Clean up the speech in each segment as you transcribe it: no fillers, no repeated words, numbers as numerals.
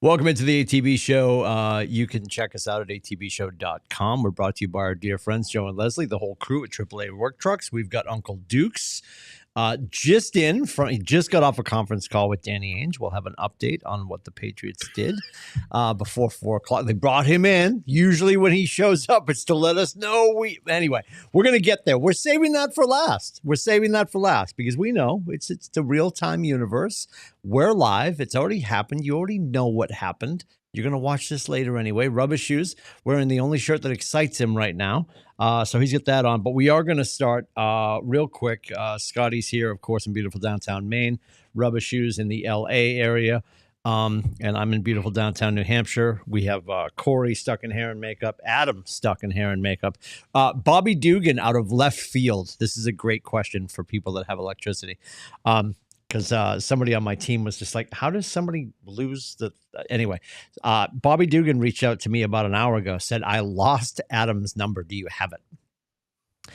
Welcome into the ATB show. You can check us out at atbshow.com. We're brought to you by our dear friends, Joe and Leslie, the whole crew at AAA Work Trucks. We've got Uncle Dukes he just got off a conference call with Danny Ainge. We'll have an update on what the Patriots did before 4 o'clock. They brought him in. Usually when he shows up, it's to let us know. Anyway, we're going to get there. We're saving that for last. Because we know it's the real-time universe. We're live. It's already happened. You already know what happened. You're going to watch this later anyway. Rubber Shoes, wearing the only shirt that excites him right now. So he's got that on. But we are going to start real quick. Scotty's here, of course, in beautiful downtown Maine. Rubber Shoes in the L.A. area. And I'm in beautiful downtown New Hampshire. We have Corey stuck in hair and makeup. Adam stuck in hair and makeup. Bobby Dugan out of left field. This is a great question for people that have electricity. Because somebody on my team was just like, how does somebody lose the... Anyway, Bobby Dugan reached out to me about an hour ago, said, I lost Adam's number. Do you have it?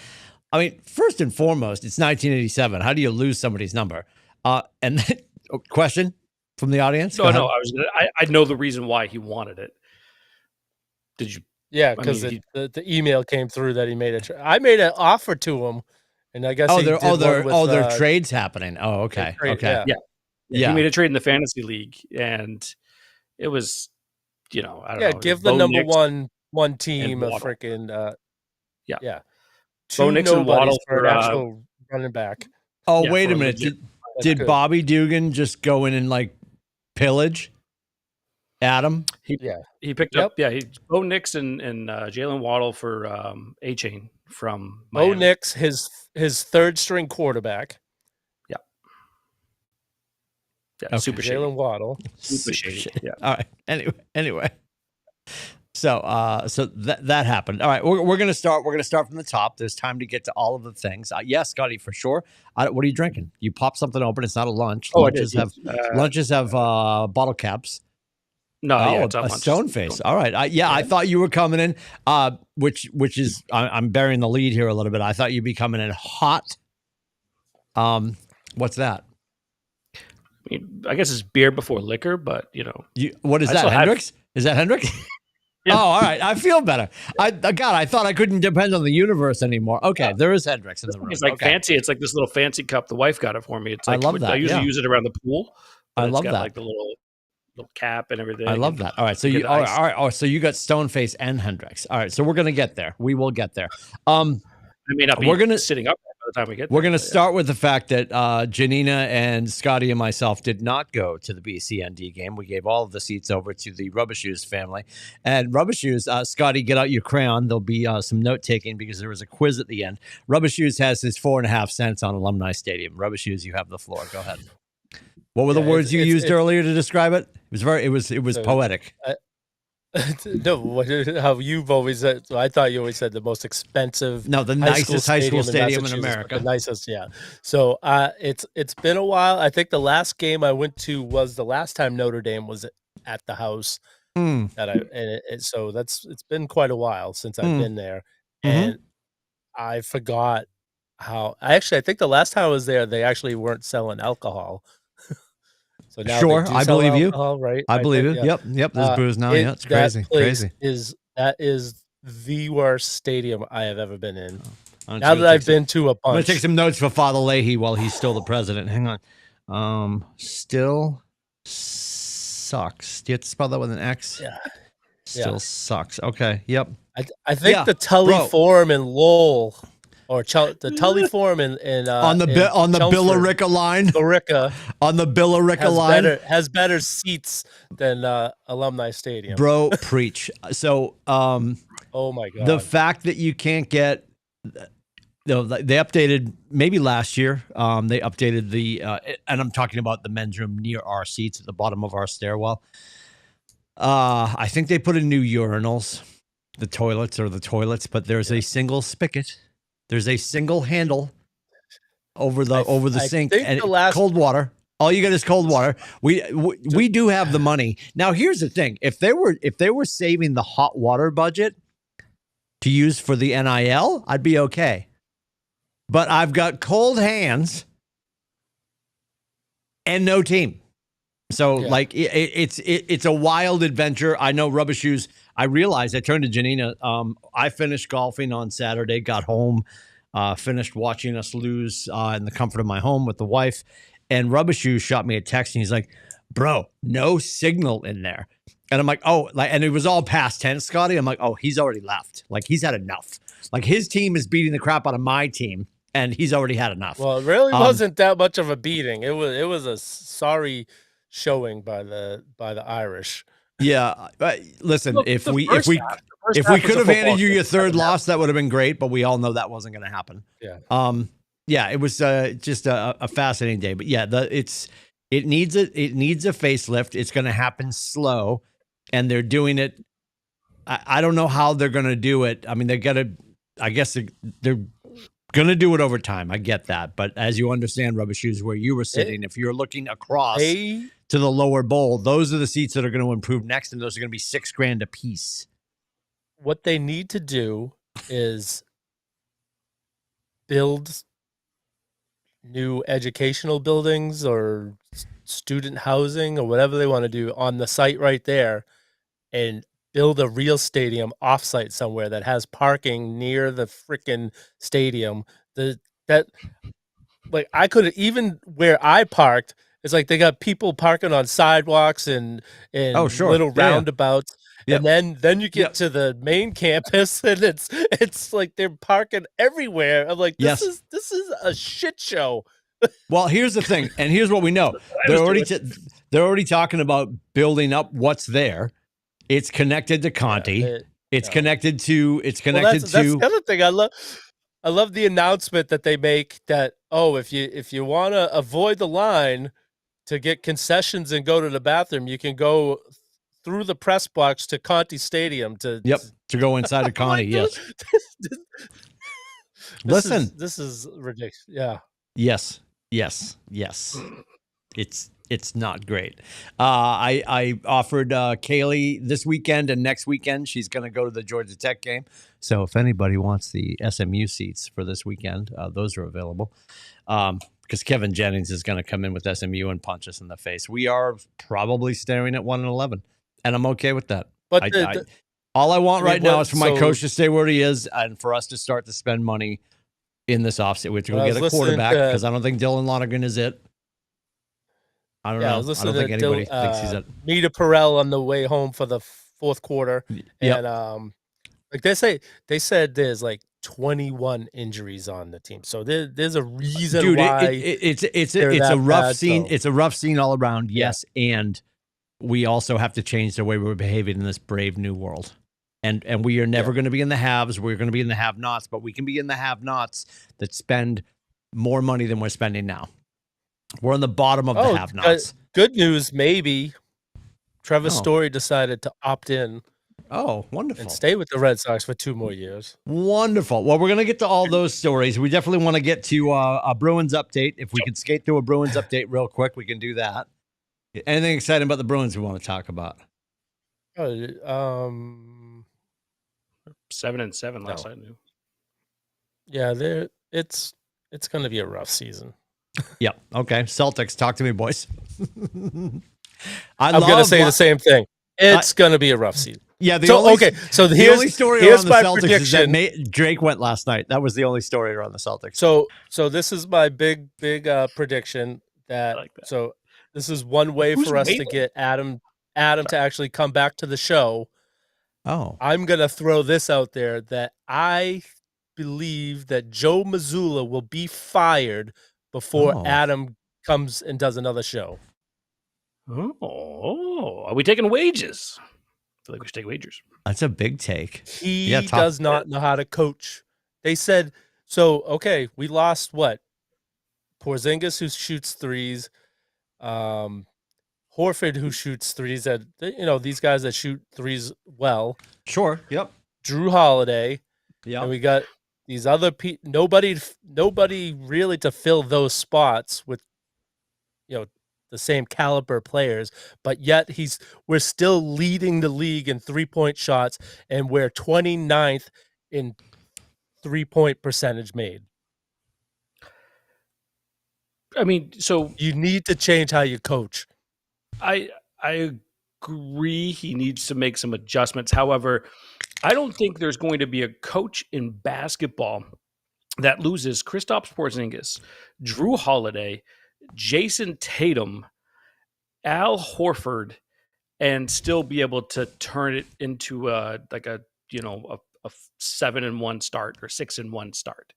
I mean, first and foremost, it's 1987. How do you lose somebody's number? And then, question from the audience? No, I know the reason why he wanted it. Did you? Yeah, because the email came through that he made I made an offer to him. And I guess there are trades happening. Oh, okay. Okay. Yeah. He made a trade in the fantasy league, and it was, I don't know. Give the number one team a freaking Bo Nix and Waddle for an actual running back. Oh, wait a minute. Did Bobby Dugan just go in and like pillage Adam? He picked up Bo Nix and Jalen Waddle for A-Chain from Miami. Bo Nix, his third string quarterback. Yeah. Okay. Super shady. Jalen Waddle. Super shady. Yeah. All right. Anyway. So that happened. All right. We're gonna start. We're gonna start from the top. There's time to get to all of the things. Yes, Scotty, for sure. What are you drinking? You pop something open. It's not a lunch. Lunches have bottle caps. No, it's a stone face. All right. I thought you were coming in, which is I'm burying the lead here a little bit. I thought you'd be coming in hot. What's that? I mean, I guess it's beer before liquor, but what is that? Hendrix? Is that Hendrix? Yeah. Oh, all right. I feel better. I thought I couldn't depend on the universe anymore. Okay, there is Hendrix in the room. It's like fancy. It's like this little fancy cup. The wife got it for me. It's like, I love that. I usually use it around the pool. I love that. Like the little cap and everything. I love that. All right. So you all right. Oh, so you got Stoneface and Hendrix. All right. So we're gonna get there. We will get there. I may not be sitting up by the time we get there. We're gonna start with the fact that Janina and Scotty and myself did not go to the BCND game. We gave all of the seats over to the Rubber Shoes family. And Rubber Shoes, Scotty, get out your crayon. There'll be some note taking because there was a quiz at the end. Rubber Shoes has his 4.5 cents on Alumni Stadium. Rubber Shoes, you have the floor. Go ahead. What were the words you used earlier to describe it? It was poetic. No, how you've always said. So I thought you always said the most expensive. No, the nicest high school stadium in America. The nicest, yeah. So it's been a while. I think the last game I went to was the last time Notre Dame was at the house. So it's been quite a while since I've been there, and I forgot how. I think the last time I was there, they actually weren't selling alcohol. So now sure, I believe alcohol, you. Right? I believe it. Yeah. Yep. There's booze now. Yeah, it's crazy. That is the worst stadium I have ever been in. Now that I've been to a bunch. I'm gonna take some notes for Father Leahy while he's still the president. Hang on. Still sucks. Do you have to spell that with an X? Yeah. Still sucks. Okay. Yep. I think the Tully Forum in Lowell. Or the Tully Forum in on the Billerica line. Billerica on the Billerica line has better seats than Alumni Stadium. Bro, preach. So, oh my God, the fact that you can't get, they updated maybe last year. They updated the, and I'm talking about the men's room near our seats at the bottom of our stairwell. I think they put in new urinals, the toilets, but there's a single spigot. There's a single handle over the sink and cold water. All you get is cold water. We do have the money. Now here's the thing. If they were saving the hot water budget to use for the NIL, I'd be okay. But I've got cold hands and no team. So like it's a wild adventure. I know Rubber Shoes. I realized I turned to Janina. I finished golfing on Saturday, got home, finished watching us lose in the comfort of my home with the wife, and Rubber Shoes shot me a text and he's like, "Bro, no signal in there." And I'm like, "Oh," and it was all past tense, Scotty. I'm like, "Oh, he's already left. Like he's had enough. Like his team is beating the crap out of my team, and he's already had enough." Well, it really wasn't that much of a beating. It was a sorry showing by the Irish. Yeah, listen, if we could have handed you your third loss, that would have been great, but we all know that wasn't going to happen. Yeah. It was just a fascinating day. But yeah, it needs a facelift. It's going to happen slow, and they're doing it. I don't know how they're going to do it. I mean, I guess they're going to do it over time. I get that, but as you understand, Rubber Shoes, where you were sitting, if you're looking across to the lower bowl, those are the seats that are going to improve next, and those are going to be $6,000 a piece. What they need to do is build new educational buildings or student housing or whatever they want to do on the site right there, and build a real stadium offsite somewhere that has parking near the freaking stadium. Like I could, even where I parked, it's like they got people parking on sidewalks and little roundabouts. Yep. And then you get to the main campus and it's like they're parking everywhere. I'm like, this is a shit show. Well, here's the thing, and here's what we know. They're already talking about building up what's there. It's connected to Conti. It's connected to. That's the other thing I love the announcement that they make that, if you want to avoid the line to get concessions and go to the bathroom, you can go through the press box to Conti Stadium to go inside of Conti. Yes. This is ridiculous. Yeah. Yes. It's not great. I offered Kaylee this weekend and next weekend. She's going to go to the Georgia Tech game. So if anybody wants the SMU seats for this weekend, those are available. Because Kevin Jennings is going to come in with SMU and punch us in the face. We are probably staring at 1-11, and I'm okay with that. But all I want right now is for my coach to stay where he is and for us to start to spend money in this offseason. We have to go get a quarterback because I don't think Dylan Lonergan is it. I don't know. I don't think anybody thinks he's it. Mita Perel on the way home for the fourth quarter. And like they said there's like 21 injuries on the team. So there's a reason why it's a rough scene. It's a rough scene all around. Yes. And we also have to change the way we're behaving in this brave new world. And we are never going to be in the haves. We're going to be in the have-nots, but we can be in the have-nots that spend more money than we're spending now. We're on the bottom of the have-nots. Good news, maybe. Trevor Story decided to opt in. Oh, wonderful. And stay with the Red Sox for 2 more years. Wonderful. Well, we're going to get to all those stories. We definitely want to get to a Bruins update. If we could skate through a Bruins update real quick, we can do that. Anything exciting about the Bruins we want to talk about? 7-7 last I knew. Yeah, it's going to be a rough season. Yep. Okay. Celtics, talk to me, boys. I'm going to say the same thing. It's going to be a rough season. Yeah. So the only story around the Celtics prediction. Is that Drake went last night. That was the only story around the Celtics. So this is my big prediction that. So this is one way for us to get Adam to actually come back to the show. Oh, I'm going to throw this out there that I believe that Joe Mazzulla will be fired before Adam comes and does another show. Oh, are we taking wages? I feel like we should take wagers. That's a big take. He does not know how to coach. They said, we lost what? Porzingis, who shoots threes. Horford, who shoots threes. These guys that shoot threes well. Sure. Yep. Drew Holiday. Yeah. And we got these other people. Nobody really to fill those spots with, the same caliber players, but yet we're still leading the league in 3-point shots, and we're 29th in 3-point percentage made. I mean, so you need to change how you coach. I agree he needs to make some adjustments. However, I don't think there's going to be a coach in basketball that loses Kristaps Porzingis, Drew Holiday, Jason Tatum, Al Horford, and still be able to turn it into a 7-1 start or 6-1 start.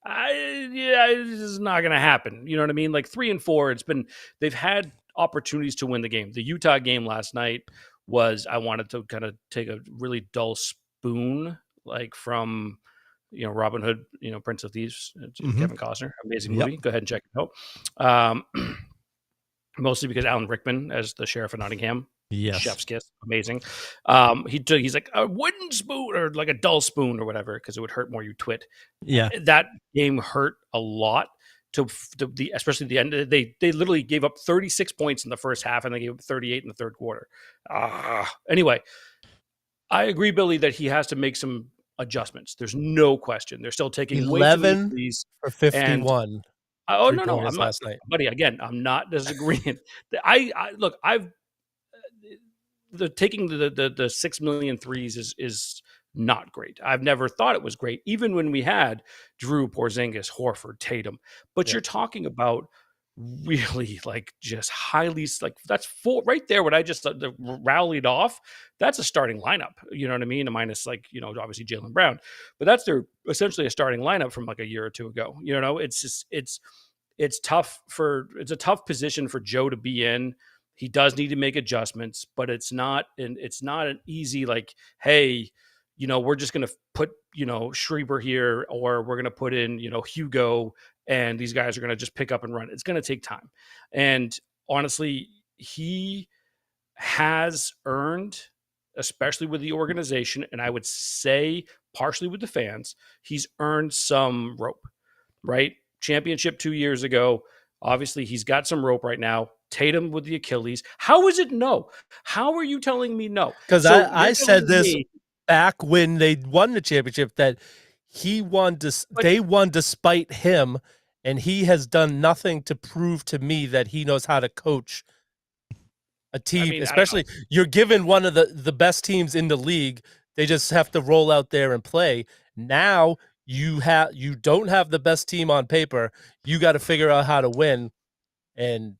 It's not going to happen. You know what I mean? Like 3-4, they've had opportunities to win the game. The Utah game last night was, I wanted to kind of take a really dull spoon, like from Robin Hood, Prince of Thieves, Kevin Costner, amazing movie. Yep. Go ahead and check it out. Mostly because Alan Rickman as the sheriff of Nottingham. Yes. Chef's kiss, amazing. He's like a wooden spoon or like a dull spoon or whatever, because it would hurt more, you twit. Yeah, that game hurt a lot. Especially the end. They literally gave up 36 points in the first half, and they gave up 38 in the third quarter. Anyway, I agree, Billy, that he has to make some adjustmants. There's no question. They're still taking 11 for 51. No, I'm not, buddy. Again, I'm not disagreeing. Taking the 6 million threes is not great. I've never thought it was great, even when we had Drew, Porzingis, Horford, Tatum. But you're talking about really like just highly, like that's four right there. What I just rallied off, that's a starting lineup. You know what I mean? Minus obviously Jaylen Brown, but that's essentially a starting lineup from like a year or two ago. It's a tough position for Joe to be in. He does need to make adjustments, but it's not an easy, like, hey, we're just going to put, Schreiber here, or we're going to put in, Hugo, and these guys are going to just pick up and run. It's going to take time. And honestly, he has earned, especially with the organization, and I would say partially with the fans, he's earned some rope, right? Championship 2 years ago. Obviously, he's got some rope right now. Tatum with the Achilles. How is it no? How are you telling me no? Because I said this back when they won the championship, that he won. They won despite him, and he has done nothing to prove to me that he knows how to coach a team. Especially, you're given one of the best teams in the league. They just have to roll out there and play. Now you don't have the best team on paper. You got to figure out how to win, and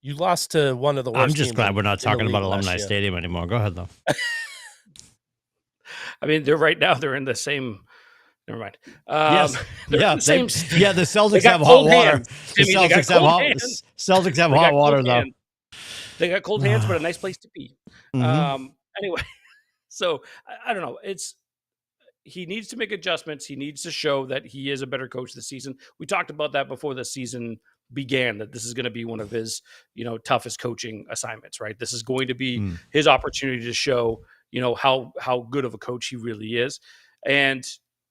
you lost to one of the worst. I'm just glad we're not talking about Alumni Stadium anymore. Go ahead, though. I mean, they're in the same. Never mind. Yes. Yeah. The same. The Celtics have hot water. The Celtics have hot water, though. They got cold hands, but a nice place to be. Anyway, so I don't know. He needs to make adjustments. He needs to show that he is a better coach this season. We talked about that before the season began, that this is going to be one of his, toughest coaching assignments, right? This is going to be his opportunity to show, how good of a coach he really is. And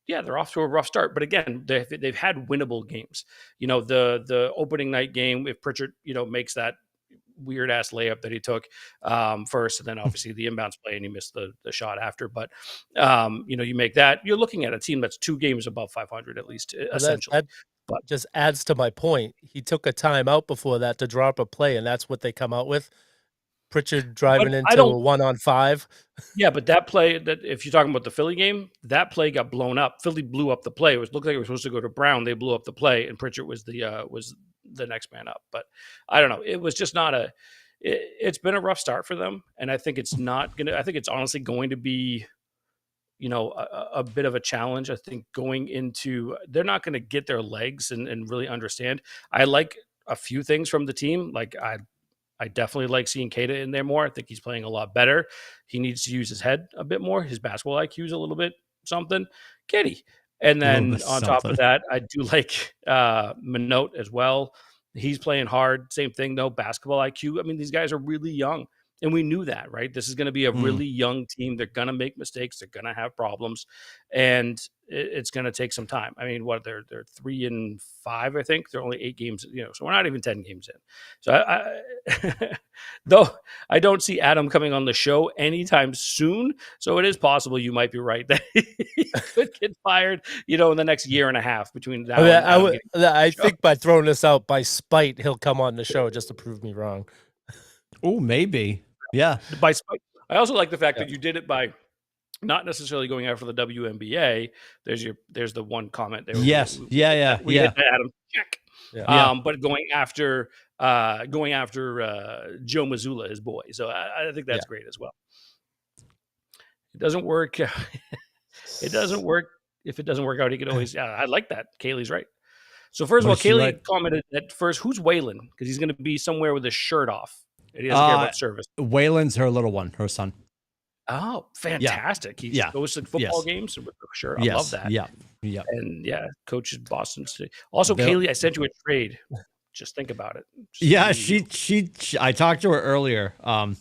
yeah, they're off to a rough start, but again, they've had winnable games. The opening night game, if Pritchard, makes that weird ass layup that he took first, and then obviously the inbounds play and he missed the shot after. But you make that, you're looking at a team that's 2 games above 500 at least, essentially. But just adds to my point. He took a timeout before that to drop a play, and that's what they come out with. Pritchard driving into a 1-on-5. Yeah, but that play, that if you're talking about the Philly game, that play got blown up. Philly blew up the play. It looked like it was supposed to go to Brown. They blew up the play, and Pritchard was the next man up. But I don't know. It was just not it's been a rough start for them, and I think it's honestly going to be, a bit of a challenge. I think going into, they're not going to get their legs and really understand. I like a few things from the team. Like I definitely like seeing Keita in there more. I think he's playing a lot better. He needs to use his head a bit more. His basketball IQ is a little bit something. Kitty. And then on top of that, I do like Minot as well. He's playing hard. Same thing, though. Basketball IQ. I mean, these guys are really young. And we knew that, right? This is going to be a really young team. They're going to make mistakes. They're going to have problems. And it's going to take some time. I mean, they're 3-5, I think. They're only 8 games, so we're not even 10 games in. So though I don't see Adam coming on the show anytime soon. So it is possible you might be right that he could get fired, in the next year and a half between now and I think by throwing this out by spite, he'll come on the show just to prove me wrong. Oh, maybe. Yeah. By spite. I also like the fact that you did it by not necessarily going after the WNBA. There's the one comment there. Yes. We Yeah. hit Yeah. that, we Yeah. hit that, Adam. Check. Yeah. But going after Joe Mazzulla, his boy. So I think that's great as well. It doesn't work. It doesn't work. If it doesn't work out, he could always. I like that. Kaylee's right. So first of all, Kaylee commented at first, "Who's Waylon?" Because he's going to be somewhere with his shirt off. And he doesn't care about service. Waylon's her little one, her son. Oh, fantastic! He goes to football games with a shirt. I love that. Yeah. And coaches Boston State. Also, Kaylee, I sent you a trade. Just think about it. She I talked to her earlier. I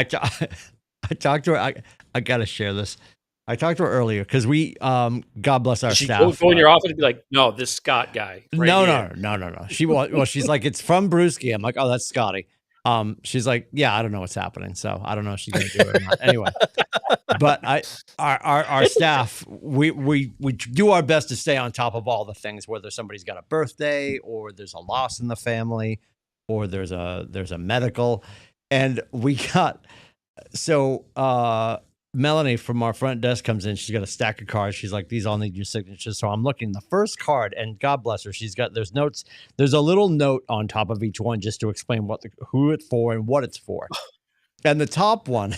talked to her. I gotta share this. I talked to her earlier because we, God bless our staff. She go in your office and be like, "No, this Scott guy." Right no. She's like, "It's from Brewski." I'm like, "Oh, that's Scotty." She's like, "Yeah, I don't know what's happening, so I don't know if she's gonna do it or not." Anyway, but our staff, we do our best to stay on top of all the things, whether somebody's got a birthday or there's a loss in the family or there's a medical, and we got Melanie from our front desk comes in. She's got a stack of cards. She's like, these all need your signatures. So I'm looking the first card, and God bless her, there's notes. There's a little note on top of each one just to explain who it's for and what it's for. And the top one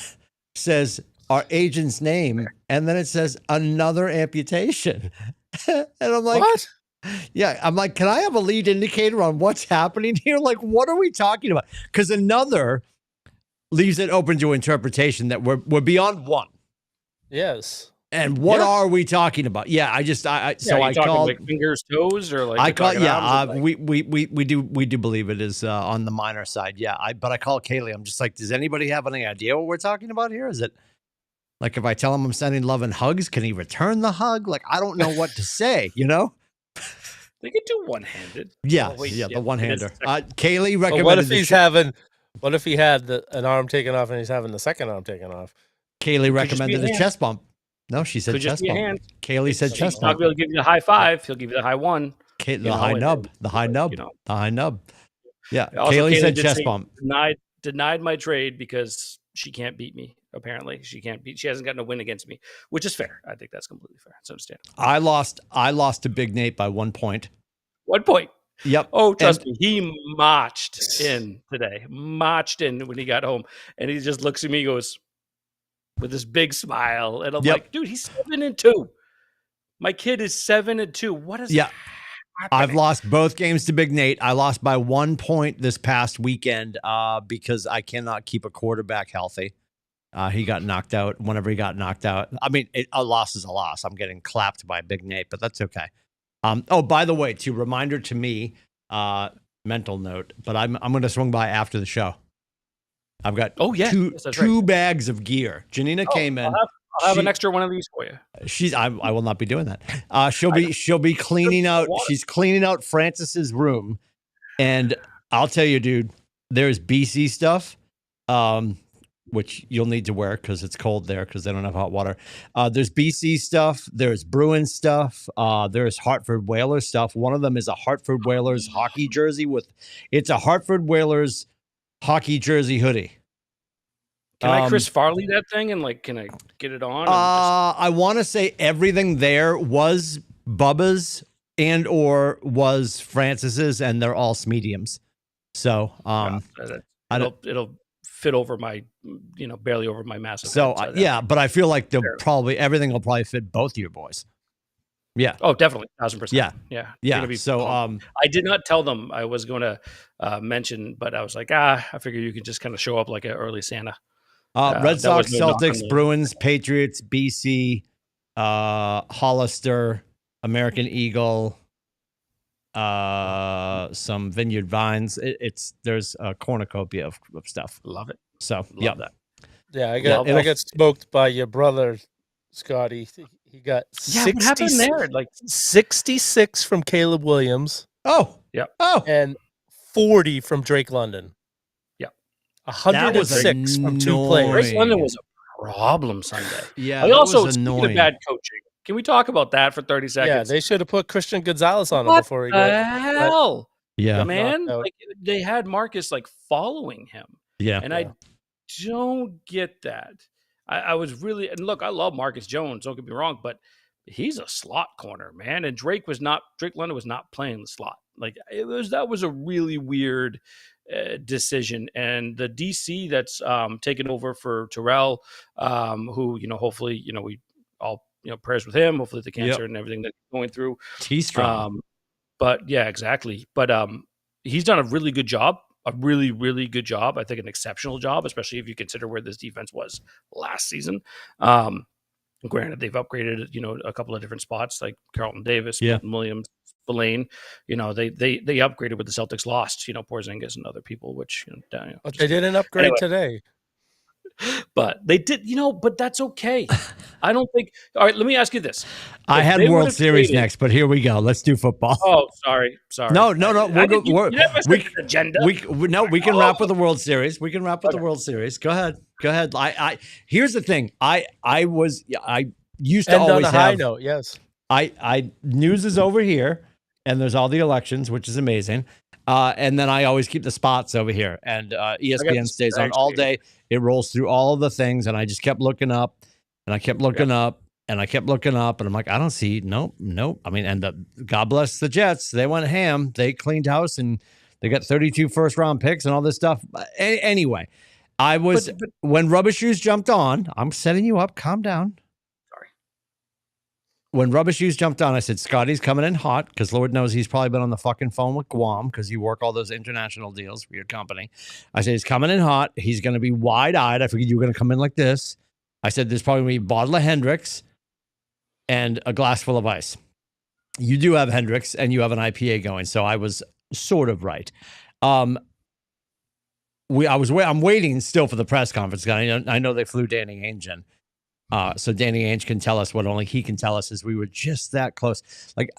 says our agent's name, and then it says another amputation. And I'm like, what? Yeah, I'm like, can I have a lead indicator on what's happening here? Like, what are we talking about? Because another leaves it open to interpretation that we're beyond one. Yes. And what are we talking about? Yeah, I called like fingers, toes, or like I call we do believe it is on the minor side. Yeah, but I call Kaylee. I'm just like, does anybody have any idea what we're talking about here? Is it like if I tell him I'm sending love and hugs, can he return the hug? Like, I don't know what to say, you know? They could do one-handed. Yeah, the one-hander. Kaylee recommended. What if he had an arm taken off and he's having the second arm taken off? Kaylee recommended a chest bump. No, she said chest bump. Kaylee said chest bump. He'll give you the high five. He'll give you the high one. The high nub. The high nub. Yeah. Kaylee said chest bump. Denied my trade because she can't beat me. Apparently, she hasn't gotten a win against me, which is fair. I think that's completely fair. It's understandable. I lost to Big Nate by 1 point. 1 point. Yep. Oh, trust me, he marched in today. Marched in when he got home, and he just looks at me, goes with this big smile, and I'm like, "Dude, he's 7-2. My kid is 7-2. What is happening?" I've lost both games to Big Nate. I lost by 1 point this past weekend because I cannot keep a quarterback healthy. He got knocked out. Whenever he got knocked out, I mean, a loss is a loss. I'm getting clapped by Big Nate, but that's okay. Oh, by the way, reminder to me, mental note, but I'm going to swing by after the show. I've got two bags of gear. Janina came in. I'll have an extra one of these for you. I will not be doing that. She'll be cleaning out. She's cleaning out Francis's room, and I'll tell you, dude, there's BC stuff. Which you'll need to wear because it's cold there because they don't have hot water. There's BC stuff. There's Bruins stuff. There's Hartford Whalers stuff. One of them is a Hartford Whalers hockey jersey it's a Hartford Whalers hockey jersey hoodie. Can I Chris Farley that thing and can I get it on? I want to say everything there was Bubba's and or was Francis's, and they're all mediums. So it'll fit over my, barely over my massive. So but I feel like everything will probably fit both of your boys. Yeah. Oh, definitely, 1,000%. Yeah. So I did not tell them I was going to mention, but I was like, I figure you could just kind of show up like an early Santa. Red Sox, Celtics, Bruins, Patriots, BC, Hollister, American Eagle, some Vineyard Vines. There's a cornucopia of stuff. Love it. So that. Yeah, I got smoked by your brother, Scotty. He got 66 from Caleb Williams. Oh, yeah. Oh, and 40 from Drake London. Yeah, 106 from 2 players. Drake London was a problem Sunday. Yeah, I also speaking of bad coaching. Can we talk about that for 30 seconds? Yeah, they should have put Christian Gonzalez on him before he got. Hell? Yeah, man. Like they had Marcus following him. Yeah. And I don't get that. I was really, and look, I love Marcus Jones, don't get me wrong, but he's a slot corner, man. And Drake London was not playing the slot. Like that was a really weird decision. And the DC that's taken over for Terrell, who, hopefully, we all, prayers with him, hopefully the cancer and everything that he's going through. T-strong. But yeah, exactly. But he's done a really good job. A really, really good job. I think an exceptional job, especially if you consider where this defense was last season. Granted, they've upgraded, a couple of different spots like Carlton Davis, Milton Williams, Spillane. They upgraded with the Celtics lost, Porzingis and other people, which but they didn't upgrade today. But they did, but that's okay. I don't think. All right, let me ask you this. I had World Series next, but here we go. Let's do football. Oh, sorry. No. You never set an agenda. We can wrap with the World Series. The World Series. Go ahead. I here's the thing. I used to end always on a high note. Yes. I news is over here, and there's all the elections, which is amazing. And then I always keep the spots over here, and ESPN stays on all day. It rolls through all of the things, and I just kept looking up, and I kept looking up, and I kept looking up, and I'm like, I don't see, nope. I mean, and God bless the Jets. They went ham. They cleaned house, and they got 32 first-round picks and all this stuff. Anyway, I was, when Rubber Shoes jumped on, I'm setting you up. Calm down. When Rubber Shoes jumped on, I said, Scotty's coming in hot, because Lord knows he's probably been on the fucking phone with Guam, because you work all those international deals for your company. I said, he's coming in hot. He's going to be wide-eyed. I figured you were going to come in like this. I said, there's probably going to be a bottle of Hendrix and a glass full of ice. You do have Hendrix, and you have an IPA going, so I was sort of right. I'm waiting still for the press conference. I know they flew Danny Ainge in. So Danny Ainge can tell us what only he can tell us, is we were just that close. Like,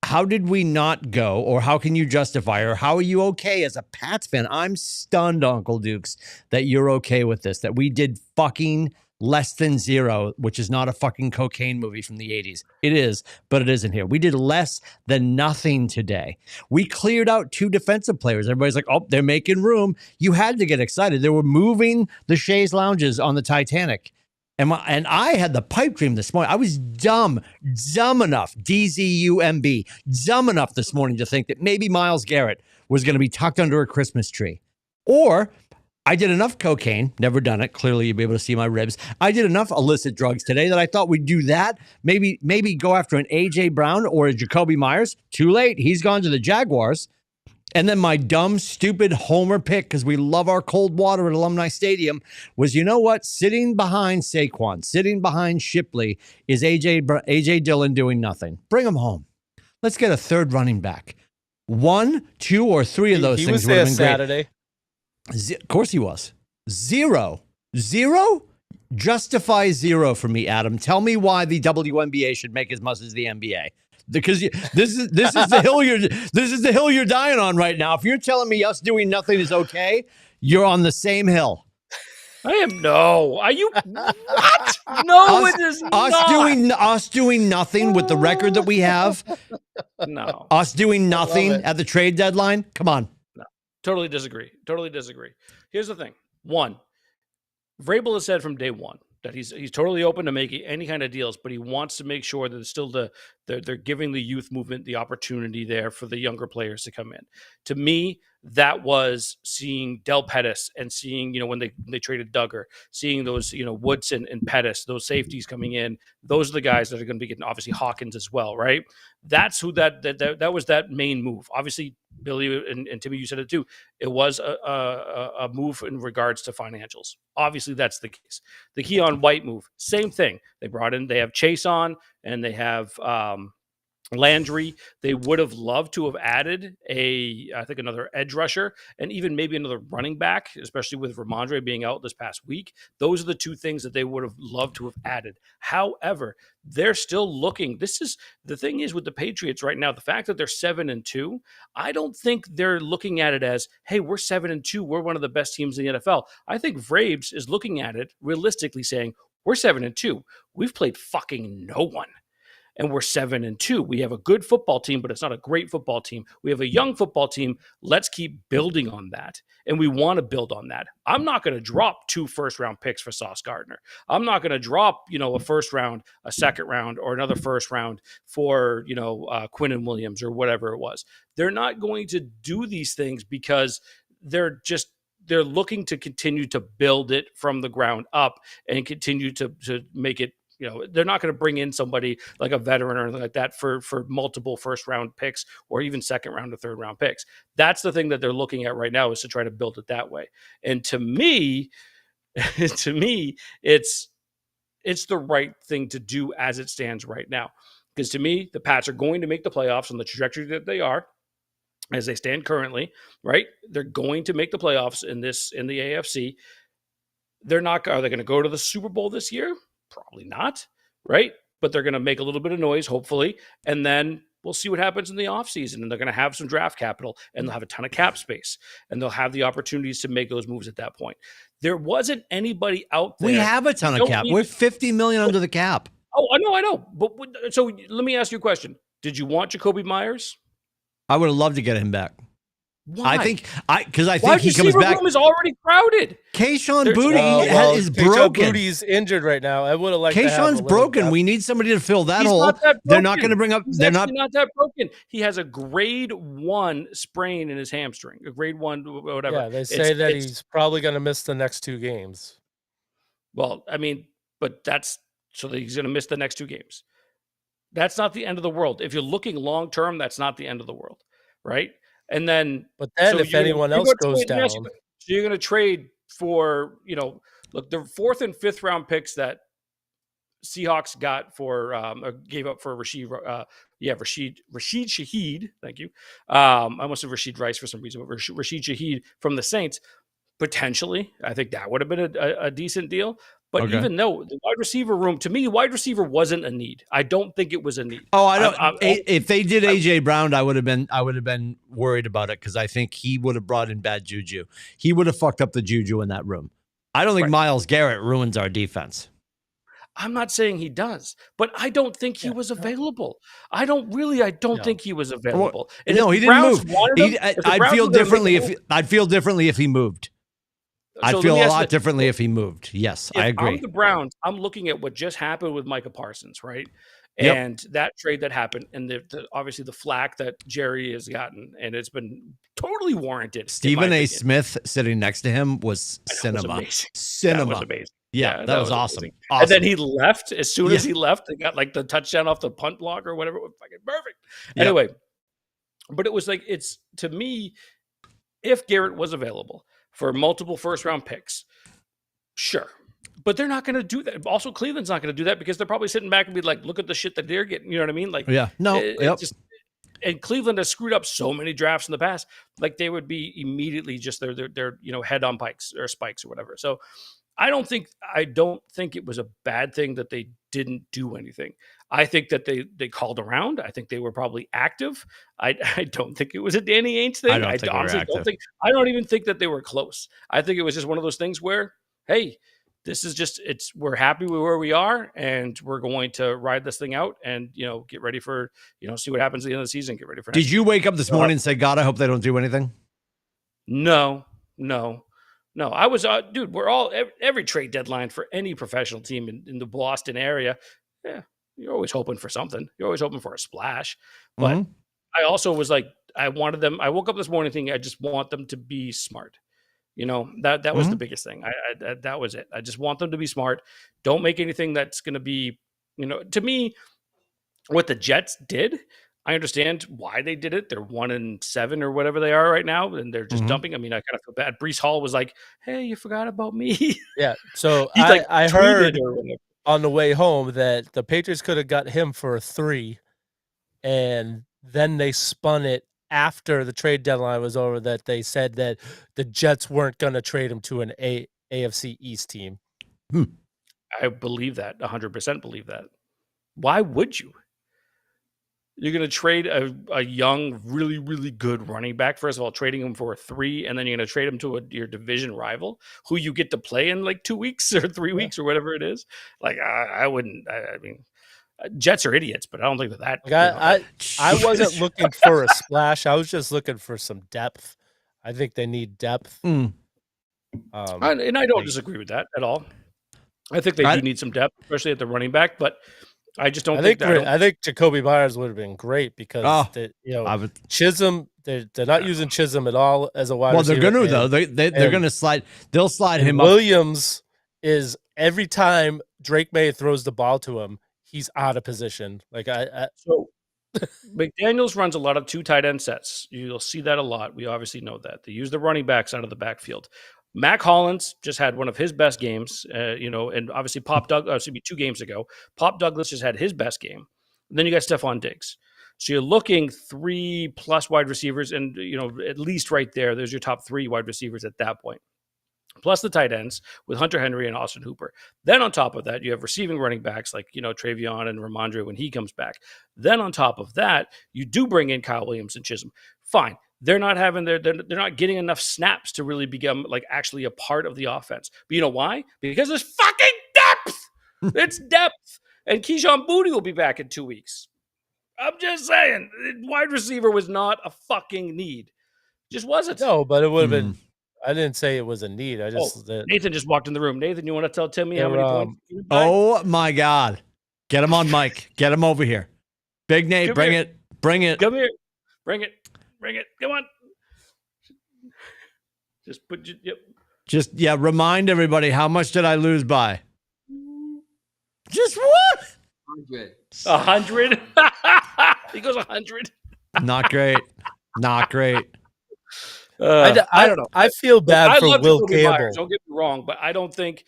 how did we not go, or how can you justify, or how are you okay as a Pats fan? I'm stunned, Uncle Dukes, that you're okay with this, that we did fucking Less Than Zero, which is not a fucking cocaine movie from the 80s. It is, but it isn't here. We did less than nothing today. We cleared out 2 defensive players. Everybody's like, oh, they're making room. You had to get excited. They were moving the chaise lounges on the Titanic. And I had the pipe dream this morning. I was dumb enough, DZUMB, dumb enough this morning to think that maybe Myles Garrett was going to be tucked under a Christmas tree. Or I did enough cocaine, never done it. Clearly, you'll be able to see my ribs. I did enough illicit drugs today that I thought we'd do that. Maybe go after an A.J. Brown or a Jacoby Myers. Too late. He's gone to the Jaguars. And then my dumb, stupid homer pick, because we love our cold water at Alumni Stadium, was, you know what? Sitting behind Saquon, sitting behind Shipley is A.J. Dillon doing nothing. Bring him home. Let's get a third running back. 1, 2, or 3 of those things would have been Saturday. Great. Of course he was. 0. Justify 0 for me, Adam. Tell me why the WNBA should make as much as the NBA. Because this is the hill you're dying on right now. If you're telling me us doing nothing is okay, you're on the same hill. I am no. Are you what? No, it is not. Us doing nothing with the record that we have. No. Us doing nothing at the trade deadline. Come on. No. Totally disagree. Here's the thing. 1, Vrabel has said from day one that he's totally open to making any kind of deals, but he wants to make sure that it's still they're giving the youth movement the opportunity there for the younger players to come in. To me, that was seeing Del Pettis and seeing, when they traded Duggar, seeing those, Woodson and Pettis, those safeties coming in. Those are the guys that are going to be getting, obviously Hawkins as well, right? That's who that was that main move. Obviously, Billy and Timmy, you said it too. It was a move in regards to financials. Obviously, that's the case. The Keon White move, same thing. They have Chase on, and they have Landry. They would have loved to have added I think another edge rusher and even maybe another running back, especially with Ramondre being out this past week. Those are the 2 things that they would have loved to have added. However, they're still looking. The thing is with the Patriots right now, the fact that they're 7-2, I don't think they're looking at it as, hey, we're 7-2. We're one of the best teams in the NFL. I think Vrabes is looking at it realistically saying, we're 7-2. We've played fucking no one. and we're 7-2. We have a good football team, but it's not a great football team. We have a young football team. Let's keep building on that. And we want to build on that. I'm not going to drop 2 first-round picks for Sauce Gardner. I'm not going to drop, a first round, a second round, or another first round for, Quinnen Williams or whatever it was. They're not going to do these things because they're looking to continue to build it from the ground up and continue to make it. They're not going to bring in somebody like a veteran or anything like that for multiple first round picks or even second round or third round picks. That's the thing that they're looking at right now, is to try to build it that way. And to me, it's the right thing to do as it stands right now. Because to me, the Pats are going to make the playoffs on the trajectory that they are, as they stand currently, right? They're going to make the playoffs in the AFC. Are they going to go to the Super Bowl this year? Probably not, right? But they're going to make a little bit of noise, hopefully, and then we'll see what happens in the offseason. And they're going to have some draft capital, and they'll have a ton of cap space, and they'll have the opportunities to make those moves at that point. There wasn't anybody out there. We have a ton of cap. We're $50 million under the cap. Oh, I know. But so let me ask you a question. Did you want Jacoby Myers? I would have loved to get him back. Why? I think he comes back. Room is already crowded. Kayshon Boutte is Kayshon broken. Boutte's injured right now. I would have liked. Kayshon's broken. We need somebody to fill that hole. They're not going to bring up. They're not that broken. He has a grade 1 sprain in his hamstring. A grade 1, whatever. Yeah, they say that he's probably going to miss the next 2 games. Well, I mean, but so that he's going to miss the next 2 games. That's not the end of the world. If you're looking long term, that's not the end of the world, right? And then, but then if anyone else goes down, so you're going to trade for, look, the 4th and 5th round picks that Seahawks got gave up for Rashid Shaheed. Thank you. I almost said Rashid Rice for some reason, but Rashid Shaheed from the Saints. Potentially, I think that would have been a decent deal. But even though the wide receiver room, to me, wide receiver wasn't a need. I don't think it was a need. Oh, I don't. If they did AJ Brown, I would have been worried about it, because I think he would have brought in bad juju. He would have fucked up the juju in that room. I don't think Myles Garrett ruins our defense. I'm not saying he does, but I don't think he was available. I don't think he was available. And no, he didn't move. I'd feel differently if he moved. I'd feel a lot differently if he moved. Yes, I agree. I'm the Browns. I'm looking at what just happened with Micah Parsons, right? And that trade that happened, and obviously the flack that Jerry has gotten, and it's been totally warranted. Stephen A. Smith sitting next to him was cinema. That was amazing. Yeah, that was awesome. And then he left. As soon as he left, they got like the touchdown off the punt block or whatever. It was fucking perfect. Anyway, but it was like, to me, if Garrett was available for multiple first-round picks, sure. But they're not going to do that. Also, Cleveland's not going to do that, because they're probably sitting back and be like, look at the shit that they're getting. You know what I mean? Like, and Cleveland has screwed up so many drafts in the past. Like, they would be immediately just their head on spikes or whatever. So I don't think it was a bad thing that they didn't do anything. I think that they called around. I think they were probably active. I don't think it was a Danny Ainge thing. I don't even think that they were close. I think it was just one of those things where, hey, this is just, we're happy with where we are, and we're going to ride this thing out and, get ready for, see what happens at the end of the season. Get ready for. Did you wake up this morning and say, God, I hope they don't do anything? No. I was, dude, we're all, every trade deadline for any professional team in the Boston area. Yeah. You're always hoping for something. You're always hoping for a splash. But I also was like, I wanted them. I woke up this morning thinking, I just want them to be smart. That was the biggest thing. That was it. I just want them to be smart. Don't make anything that's going to be, to me, what the Jets did. I understand why they did it. They're 1-7 or whatever they are right now, and they're just dumping. I mean, I kind of feel bad. Breece Hall was like, "Hey, you forgot about me." Yeah. So I heard on the way home that the Patriots could have got him for a 3, and then they spun it after the trade deadline was over, that they said that the Jets weren't going to trade him to an AFC East team. I believe that. 100% believe that. Why would you? You're going to trade a young, really, really good running back. First of all, trading him for a 3, and then you're going to trade him to your division rival who you get to play in like 2 weeks or 3 weeks or whatever it is. Like, I wouldn't. I mean, Jets are idiots, but I don't think that. Like I wasn't looking for a splash. I was just looking for some depth. I think they need depth. And I don't disagree with that at all. I think they do need some depth, especially at the running back, but I just don't think that. I think Jacoby Myers would have been great because Chisholm, they're not using Chisholm at all as a wide receiver. Well, they're going to, though. They're going to slide. They'll slide him up. Williams is every time Drake May throws the ball to him, he's out of position. So McDaniels runs a lot of 2 tight end sets. You'll see that a lot. We obviously know that. They use the running backs out of the backfield. Mac Hollins just had one of his best games, and obviously 2 games ago, Pop Douglas just had his best game. And then you got Stephon Diggs. So you're looking 3+ wide receivers, and at least right there's your top 3 wide receivers at that point. Plus the tight ends with Hunter Henry and Austin Hooper. Then on top of that, you have receiving running backs like, Travion and Ramondre when he comes back. Then on top of that, you do bring in Kyle Williams and Chisholm. Fine. They're not getting enough snaps to really become actually a part of the offense. But you know why? Because there's fucking depth. It's depth. And Keyshawn Boutte will be back in 2 weeks. I'm just saying, wide receiver was not a fucking need. Just wasn't. No, but it would have been. I didn't say it was a need. Nathan just walked in the room. Nathan, you want to tell Timmy how many points? Oh my God! Get him on mic. Get him over here. Big Nate, bring it. Come here. Bring it. Come on. Just put. Yep. Remind everybody, how much did I lose by? Just what? 100. He goes 100. Not great. I don't know. I feel bad for Will Campbell. Myers, don't get me wrong, but I don't think.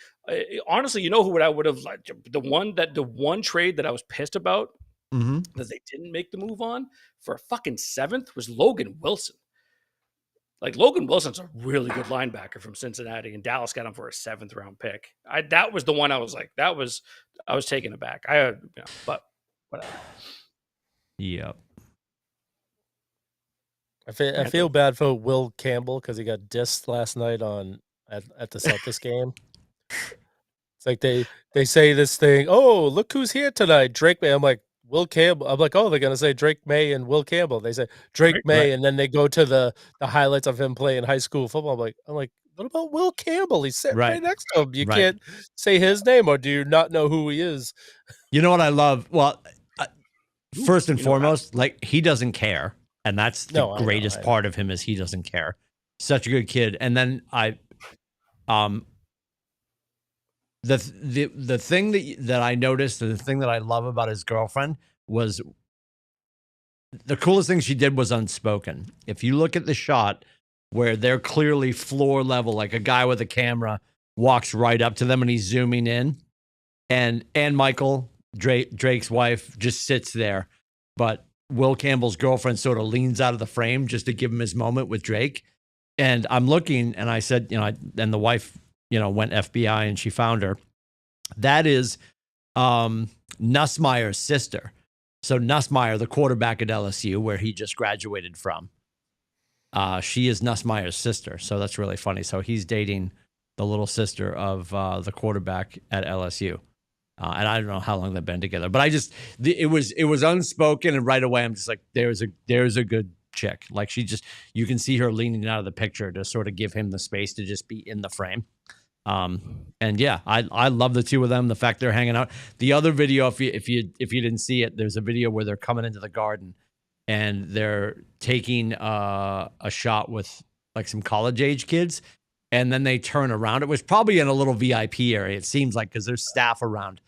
Honestly, you know who I would have liked? The one trade that I was pissed about that they didn't make the move on for a fucking 7th was Logan Wilson. Logan Wilson's a really good linebacker from Cincinnati, and Dallas got him for a 7th round pick. That was the one I was like, I was taken aback. But whatever. Yep. I feel bad for Will Campbell because he got dissed last night at the Celtics game. It's like they say this thing. Oh, look who's here tonight, Drake May. I'm like, Will Campbell. I'm like, oh, they're gonna say Drake May and Will Campbell. They say Drake May, and then they go to the highlights of him playing high school football. I'm like, what about Will Campbell? He's sitting right next to him. You can't say his name, or do you not know who he is? You know what I love? Well, first and foremost, he doesn't care. And that's the greatest part of him is he doesn't care. Such a good kid. And then the thing that I noticed, and the thing that I love about his girlfriend was the coolest thing she did was unspoken. If you look at the shot where they're clearly floor level, like a guy with a camera walks right up to them and he's zooming in, and Michael, Drake's wife, just sits there, but Will Campbell's girlfriend sort of leans out of the frame just to give him his moment with Drake. And I'm looking, and I said, and the wife, went FBI and she found her. That is Nussmeier's sister. So Nussmeier, the quarterback at LSU, where he just graduated from, she is Nussmeier's sister. So that's really funny. So he's dating the little sister of the quarterback at LSU. And I don't know how long they've been together, but it was unspoken, and right away I'm just like, there's a good chick. You can see her leaning out of the picture to sort of give him the space to just be in the frame. And yeah, I love the two of them. The fact they're hanging out. The other video, if you didn't see it, there's a video where they're coming into the Garden and they're taking a shot with some college age kids, and then they turn around. It was probably in a little VIP area, it seems like, because there's staff around.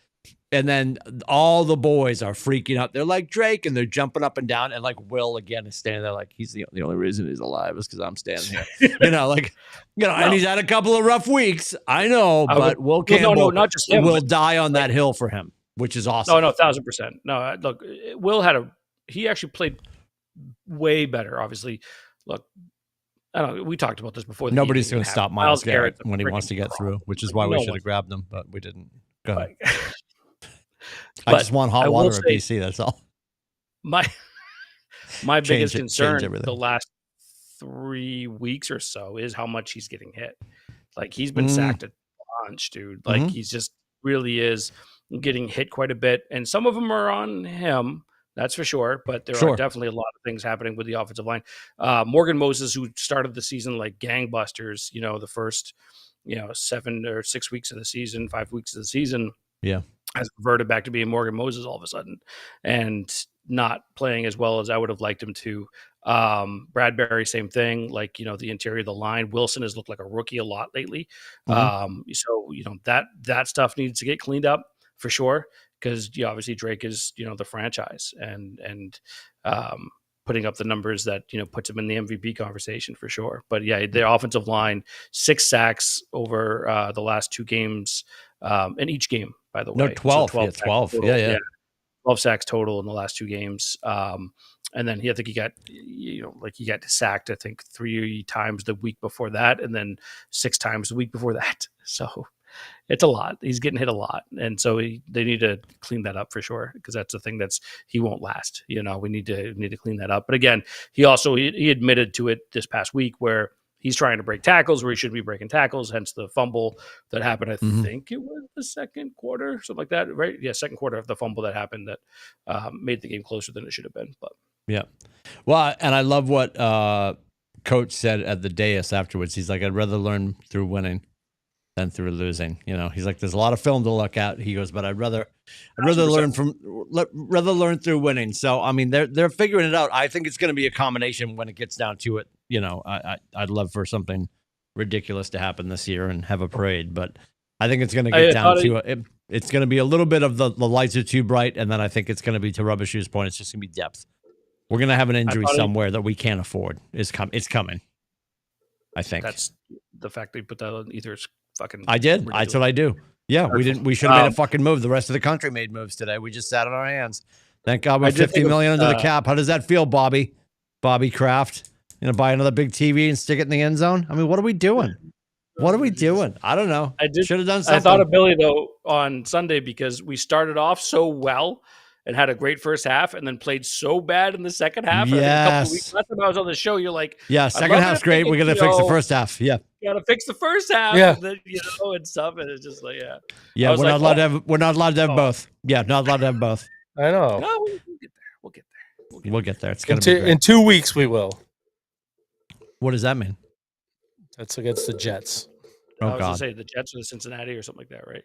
And then all the boys are freaking out. They're like Drake, and they're jumping up and down. And Will again is standing there like he's the only reason he's alive is because I'm standing here. And he's had a couple of rough weeks. I know, but Will Campbell not just him, will die on that hill for him, which is awesome. No, 1,000%. No, look, Will he actually played way better. Obviously, look. I don't know. We talked about this before. Nobody's going to stop Myles Garrett when he wants to get through, which is why we should have grabbed him, but we didn't. Go ahead. I just want hot water at BC. That's all. My biggest concern the last 3 weeks or so is how much he's getting hit. He's been sacked a bunch, dude. He's just really is. getting hit quite a bit, and some of them are on him. That's for sure, but there are definitely a lot of things happening with the offensive line. Morgan Moses, who started the season like gangbusters, the first, 7 or 6 weeks of the season, 5 weeks of the season, has reverted back to being Morgan Moses all of a sudden, and not playing as well as I would have liked him to. Bradbury, same thing. Like, the interior of the line, Wilson has looked like a rookie a lot lately. So that stuff needs to get cleaned up for sure, because obviously Drake is the franchise and putting up the numbers that puts him in the MVP conversation for sure. But yeah, the offensive line, 6 sacks over the last 2 games, in each game, by the way. No, 12. So 12. Total, Yeah. 12 sacks total in the last 2 games. And then I think he got sacked, I think 3 times the week before that, and then 6 times the week before that. So it's a lot. He's getting hit a lot. And so they need to clean that up for sure, because that's the thing he won't last. We need to clean that up. But again, he admitted to it this past week where he's trying to break tackles where he shouldn't be breaking tackles, hence the fumble that happened. I think it was the second quarter, something like that, right? Yeah, second quarter of the fumble that happened that made the game closer than it should have been. But yeah. Well, and I love what Coach said at the dais afterwards. He's like, I'd rather learn through winning than through losing. He's like, there's a lot of film to look at. He goes, but I'd rather 100%. learn through winning. So, I mean, they're figuring it out. I think it's going to be a combination when it gets down to it. I'd love for something ridiculous to happen this year and have a parade, but I think it's going to get down to it's going to be a little bit of the lights are too bright, and then I think it's going to be, to Rubber Shoe's point, it's just going to be depth. We're going to have an injury somewhere that we can't afford. It's coming. I think that's the fact they put that on either. Fucking I did. Ridiculous. That's what I do. Yeah, we should have made a fucking move. The rest of the country made moves today. We just sat on our hands. Thank God we're $50 million under the cap. How does that feel, Bobby Kraft? Buy another big TV and stick it in the end zone? I mean, what are we doing? What are we doing? I don't know. Should have done something. I thought of Billy, though, on Sunday, because we started off so well and had a great first half and then played so bad in the second half. Yes. A couple of weeks, last time I was on the show, you're like, yeah, second half's great. We're going to fix the first half. Yeah. You got to fix the first half. Yeah. And then, and stuff. And it's just like, yeah. Yeah, we're not allowed to have both. Yeah, not allowed to have both. I know. No, we'll get there. We'll get there. It's going to be great. In 2 weeks, we will. What does that mean? That's against the Jets. I was going to say the Jets or the Cincinnati or something like that, right?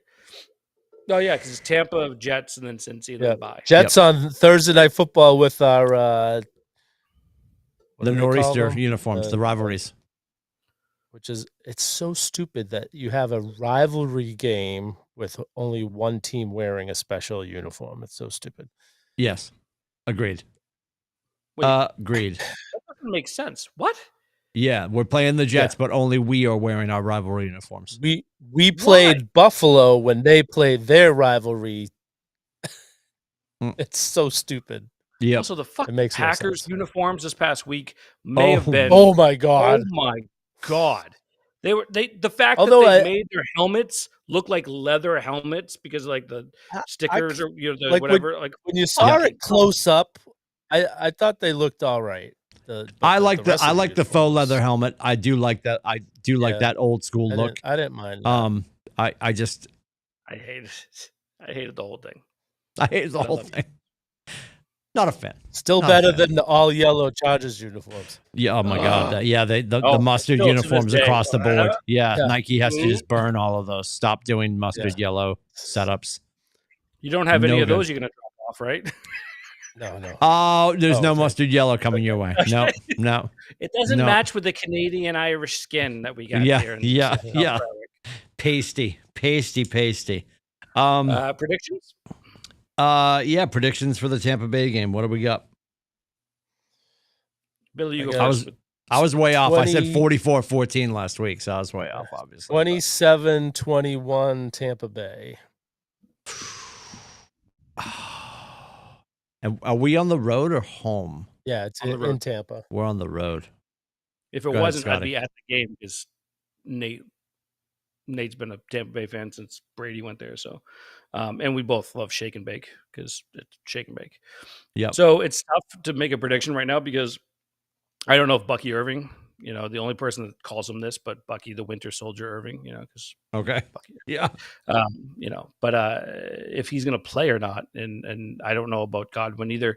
Oh, yeah, because it's Tampa, Jets, and then Cincy, and then bye. Jets on Thursday Night Football with our the Nor'easter uniforms, the rivalries. Which is, it's so stupid that you have a rivalry game with only one team wearing a special uniform. It's so stupid. Yes. Agreed. Wait, agreed. That doesn't make sense. What? Yeah, we're playing the Jets, but only we are wearing our rivalry uniforms. We played Buffalo when they played their rivalry. It's so stupid. Yeah. Also, the fucking Packers uniforms this past week may have been. Oh my god! Oh my god! The fact that they made their helmets look like leather helmets because like the stickers or whatever. When you saw it close up, I thought they looked all right. I like the faux leather helmet. I do like that. I do like that old school look. I didn't mind that. I hated it. I hated the whole thing. I hated the whole thing. Not a fan. Still better than the all yellow Chargers uniforms. Yeah. Oh my god. The mustard uniforms across the board. Yeah. Nike has to just burn all of those. Stop doing mustard yellow setups. You don't have any of those you're gonna drop off, right? No. Oh, there's no mustard yellow coming your way. No. It doesn't match with the Canadian Irish skin that we got here. Yeah. Pasty. Predictions? Predictions for the Tampa Bay game. What do we got? Billy, you go first. I was way off. I said 44-14 last week, so I was way off, obviously. 27-21 Tampa Bay. And are we on the road or home? Yeah, it's in Tampa. We're on the road. If it wasn't, I'd be at the game because Nate's been a Tampa Bay fan since Brady went there. So, and we both love shake and bake because it's shake and bake. Yeah. So it's tough to make a prediction right now because I don't know if Bucky Irving You know, the only person that calls him this, but Bucky the Winter Soldier Irving. You know, because Okay. Bucky. Yeah. You know, but if he's going to play or not, and I don't know about Godwin either.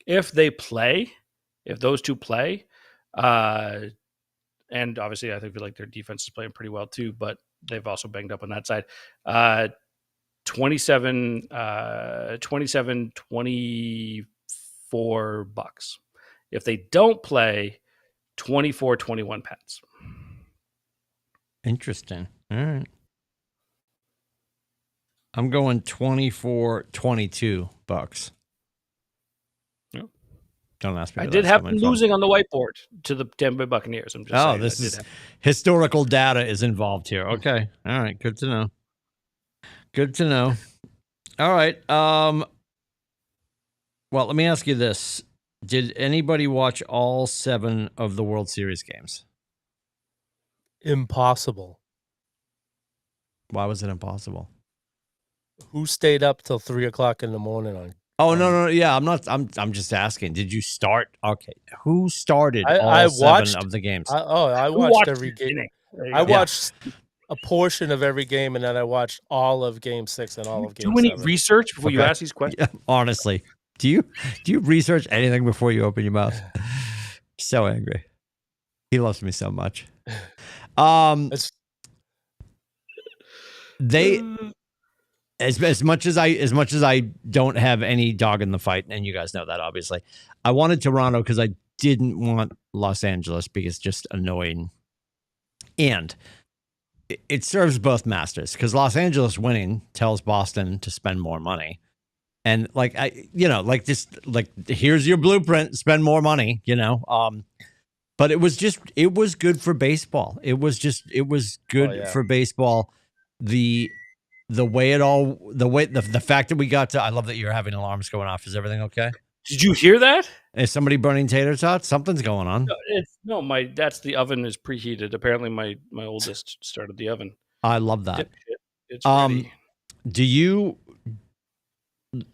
If they play, if those two play, and obviously I think like their defense is playing pretty well too, but they've also banged up on that side. 24 Bucks. If they don't play, 24-21 Pats. Interesting. All right. I'm going 24-22 Bucks. Yep. Don't ask me. I did have them losing on the whiteboard to the Tampa Bay Buccaneers. I'm just saying. This is historical data is involved here. Okay. All right. Good to know. Good to know. All right. Well, let me ask you this. Did anybody watch all 7 of the World Series games? Impossible. Why was it impossible? Who stayed up till 3:00 in the morning on? Oh, no. Yeah, I'm just asking. Did you start? Okay. Who started all 7 of the games? I watched every game. I watched a portion of every game, and then I watched all of Game 6 and all of Game 7. Do any research before you ask these questions? Yeah, honestly, do you research anything before you open your mouth? So angry. He loves me so much. They as much as I don't have any dog in the fight, and you guys know that obviously, I wanted Toronto because I didn't want Los Angeles because it's just annoying, and it serves both masters because Los Angeles winning tells Boston to spend more money, and here's your blueprint, spend more money, but it was good for baseball. It was good for baseball. The fact that we got to, I love that you're having alarms going off. Is everything okay? Did you hear that? Is somebody burning tater tots? Something's going on. That's the oven is preheated. Apparently my oldest started the oven. I love that. It's ready.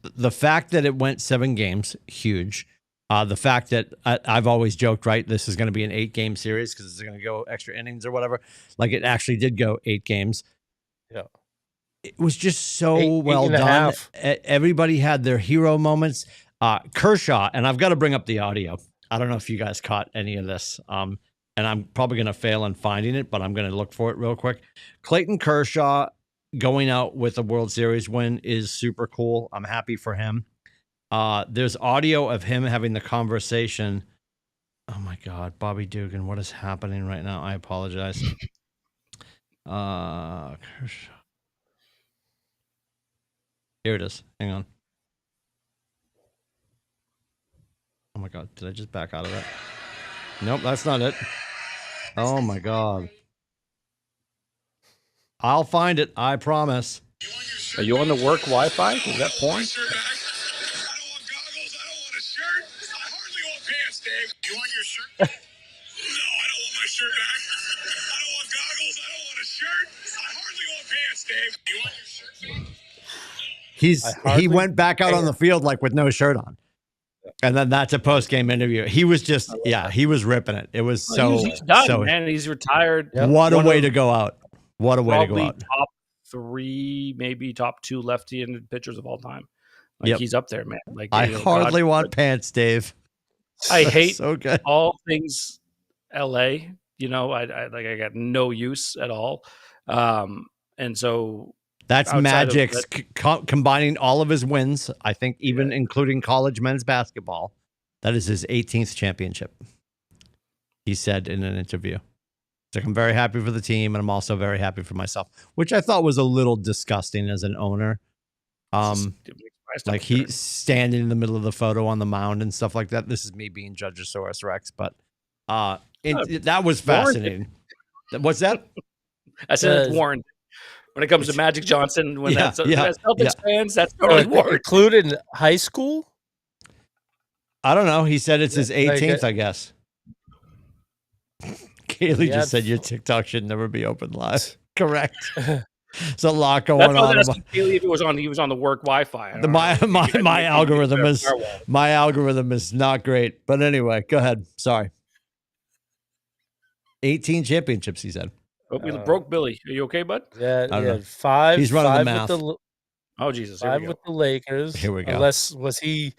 The fact that it went 7 games, huge. The fact that I've always joked, right? This is going to be an 8-game series because it's going to go extra innings or whatever. Like it actually did go 8 games. Yeah. It was just so well done. Everybody had their hero moments. Kershaw, and I've got to bring up the audio. I don't know if you guys caught any of this. And I'm probably going to fail in finding it, but I'm going to look for it real quick. Clayton Kershaw going out with a World Series win is super cool. I'm happy for him. There's audio of him having the conversation. Oh my God, Bobby Dugan, what is happening right now? I apologize. Kershaw. Here it is. Hang on. Oh my God, did I just back out of that? Nope, that's not it. Oh my God. I'll find it, I promise. Are you on the work Wi-Fi? Is that porn? You want your shirt back? No, I don't want my shirt back. I don't want goggles. I don't want a shirt. I hardly want pants, Dave. You want your shirt back? He went back out on the field like with no shirt on. And then that's a post-game interview. He was just, he was ripping it. It was he's done, man. He's retired. What a way to go out. What a way to go out. Top 3, maybe top 2 lefty-handed pitchers of all time. Like he's up there, man. Like I hardly want pants, Dave. I hate so good. all things LA. I got no use at all. And so that's Magic's combining all of his wins. I think even including college men's basketball. That is his 18th championship. He said in an interview. It's like, I'm very happy for the team, and I'm also very happy for myself, which I thought was a little disgusting as an owner. Like he's standing in the middle of the photo on the mound and stuff like that. This is me being Judgeosaurus Rex, but that was fascinating. What's that? I said it's warranted. When it comes to Magic Johnson, when that's Celtics fans, that's totally warranted. Included high school? I don't know. He said it's his 18th, I guess. Kaylee just said your TikTok should never be open live. Correct. There's a lot going on. Kaylee, if he was on the work Wi-Fi. My algorithm is not great. But anyway, go ahead. Sorry. 18 championships, he said. Hope you broke Billy. Are you okay, bud? Yeah, I don't he know. had five. He's running the five math. with the Oh, Jesus. Here we five go. with the Lakers. Here we go. Unless was he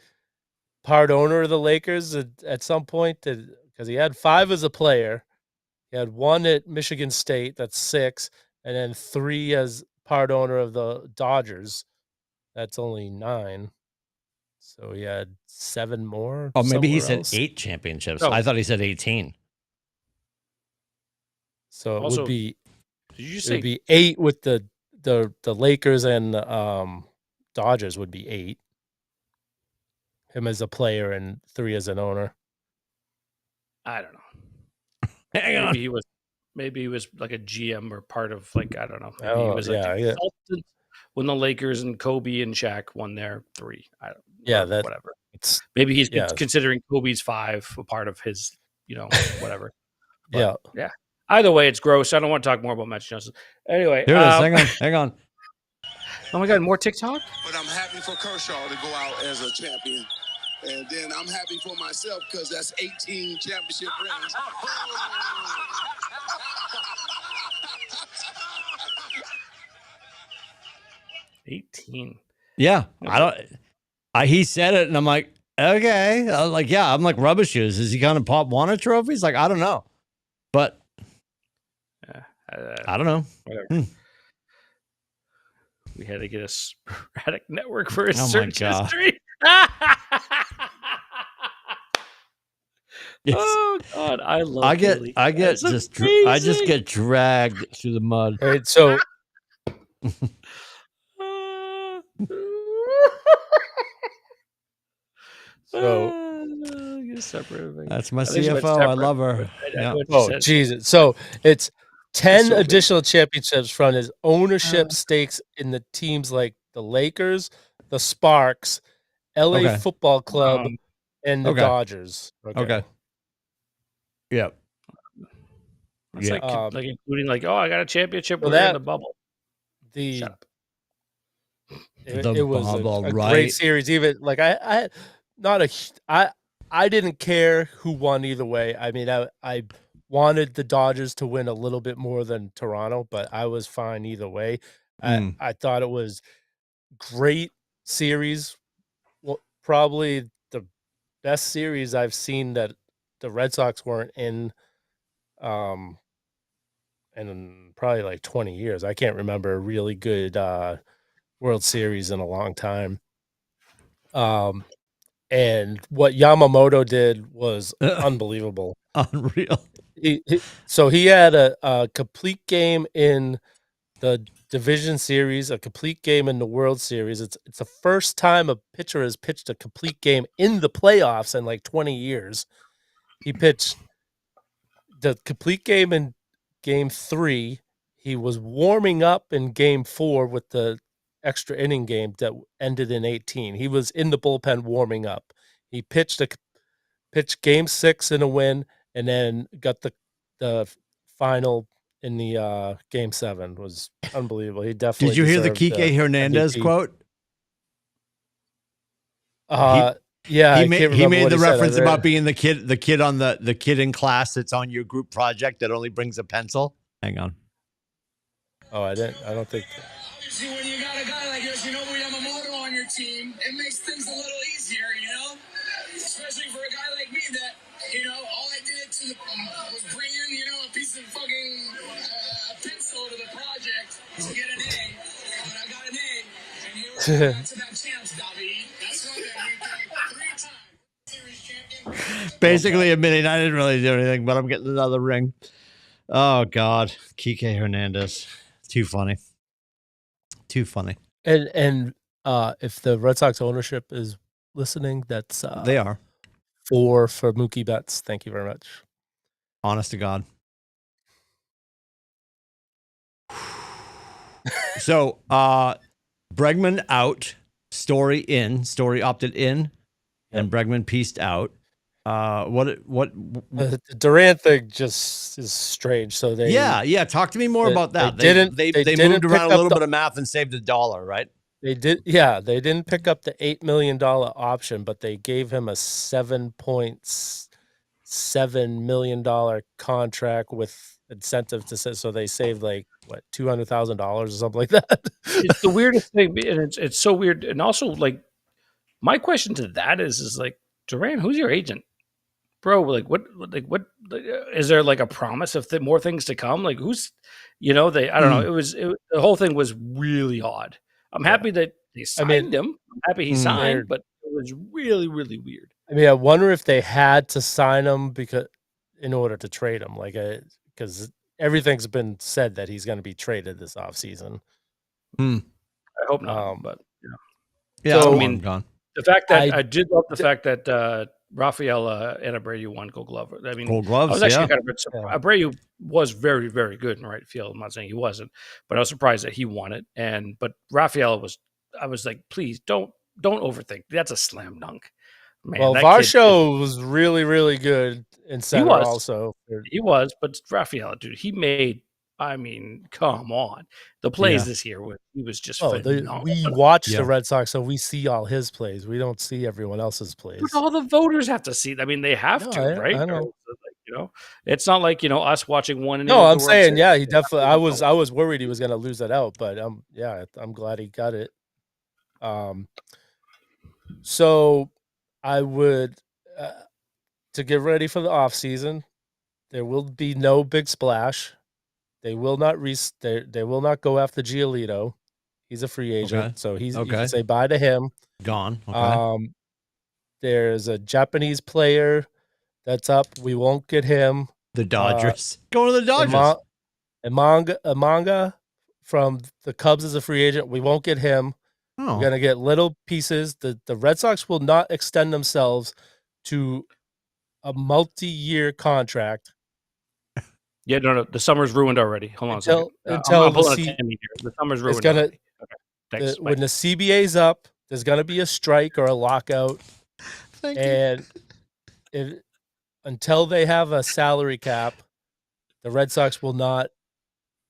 part owner of the Lakers at some point? Because he had 5 as a player. He had 1 at Michigan State. That's 6, and then 3 as part owner of the Dodgers. That's only 9. So he had 7 more. Oh, maybe he somewhere said else. 8 championships. No. I thought he said 18. So it Also, would be Did you it say would be 8 with the Lakers and Dodgers would be 8. Him as a player and 3 as an owner. I don't know. Hang on. Maybe he was like a GM or part of like I don't know. Maybe he Oh, was like yeah, a yeah. consultant when the Lakers and Kobe and Shaq won their 3. I don't Yeah, or that whatever. it's Maybe he's yeah. considering Kobe's 5 a part of his, whatever. Yeah. Yeah. Either way, it's gross. I don't want to talk more about Magic Johnson. Anyway, Here it is. Hang on. Oh my God, more TikTok? But I'm happy for Kershaw to go out as a champion. And then I'm happy for myself because that's 18 championship rings. 18. Yeah. He said it and I'm like, okay. I was like, yeah, I'm like rubbish shoes. Is he going to pop one of trophies? Like, I don't know. But I don't know. Whatever. We had to get a sporadic network for his Oh my search God. history. Yes. Oh God, I love. I get Billy. I That's just amazing. get dragged through the mud. All right, so That's my I think she went CFO. I separate, love but her. I know Yeah. what she oh said. Jesus. So it's 10 so big. additional championships from his ownership stakes in the teams like the Lakers, the Sparks, LA Okay. Football Club, and the Okay. Dodgers. Okay. Yep. It's Yeah. like including like, oh, I got a championship Well, when we're in that- the bubble. The Shut up. it was bubble, a right? great series. Even like I didn't care who won either way. I mean, I wanted the Dodgers to win a little bit more than Toronto, but I was fine either way. I thought it was great series. Well, probably the best series I've seen that the Red Sox weren't in in probably like 20 years. I can't remember a really good World Series in a long time. And what Yamamoto did was unbelievable. Unreal. So he had a complete game in the division series, a complete game in the World Series. It's the first time a pitcher has pitched a complete game in the playoffs in like 20 years. He pitched the complete game in game 3. He was warming up in game 4 with the extra inning game that ended in 18. He was in the bullpen warming up. He pitched game 6 in a win, and then got the final in the game 7. Was unbelievable. He definitely Did you hear the deserved Kike Hernandez MVP. quote? Yeah, I can't He remember made what the he said. reference about being the kid on the kid in class that's on your group project that only brings a pencil. Hang on. Oh, I don't think. Obviously, when you got a guy like Yoshinobu Yamamoto on your team, it makes things a little easier, especially for a guy like me that, all I did was bring in, a piece of fucking pencil to the project to get an A, and I got an A, and here we go to that chance, David. That's right, we 3-time series champion. Basically admitting I didn't really do anything, but I'm getting another ring. Oh God, Kike Hernandez, too funny. Too funny. And if the Red Sox ownership is listening, that's They are. 4 for Mookie Betts. Thank you very much. Honest to God. So Bregman out, Story opted in, and Bregman pieced out. What The Durant thing just is strange. So they talk to me more about that. they didn't moved pick around a up little the- bit of math and saved $1, right? They didn't pick up the $8 million option, but they gave him a $7.6 $7 million contract with incentive to say, so they saved like what $200,000 or something like that. It's the weirdest thing, and it's so weird. And also, like, my question to that is like, Durant, who's your agent, bro? Like, what is there like a promise of more things to come? Like, who's, I don't know. The whole thing was really odd. I'm happy that they signed him. I'm happy he signed, but it was really, really weird. I mean, I wonder if they had to sign him in order to trade him, like, because everything's been said that he's going to be traded this offseason. I hope not, but yeah. So, I mean, gone. The fact that I did love the fact that Rafael and Abreu won Gold Glove. I mean, Gold Gloves. I was actually kind of surprised. Abreu was very, very good in right field. I'm not saying he wasn't, but I was surprised that he won it. But Rafael I was like, please don't overthink. That's a slam dunk. Man, well, Varsho was really, really good in center also. He was, but Rafael, dude, he made, I mean, come on. The plays this year, he was just phenomenal. We watch the Red Sox, so we see all his plays. We don't see everyone else's plays. But all the voters have to see. I mean, they have to, right? I know. It's not like, us watching one. No, I'm saying, he definitely. I was worried he was going to lose that out, but I'm glad he got it. So I would, to get ready for the off season, there will be no big splash. They will not they will not go after Giolito. He's a free agent, so you can say bye to him. Gone. Okay. There's a Japanese player that's up. We won't get him. The Dodgers. Going to the Dodgers. Amanga from the Cubs is a free agent. We won't get him. Oh. We're gonna get little pieces. The Red Sox will not extend themselves to a multi-year contract. Yeah, no, the summer's ruined already. Hold on a second. Until the summer's ruined already. Okay. Thanks. When the CBA's up, there's going to be a strike or a lockout. Until they have a salary cap, the Red Sox will not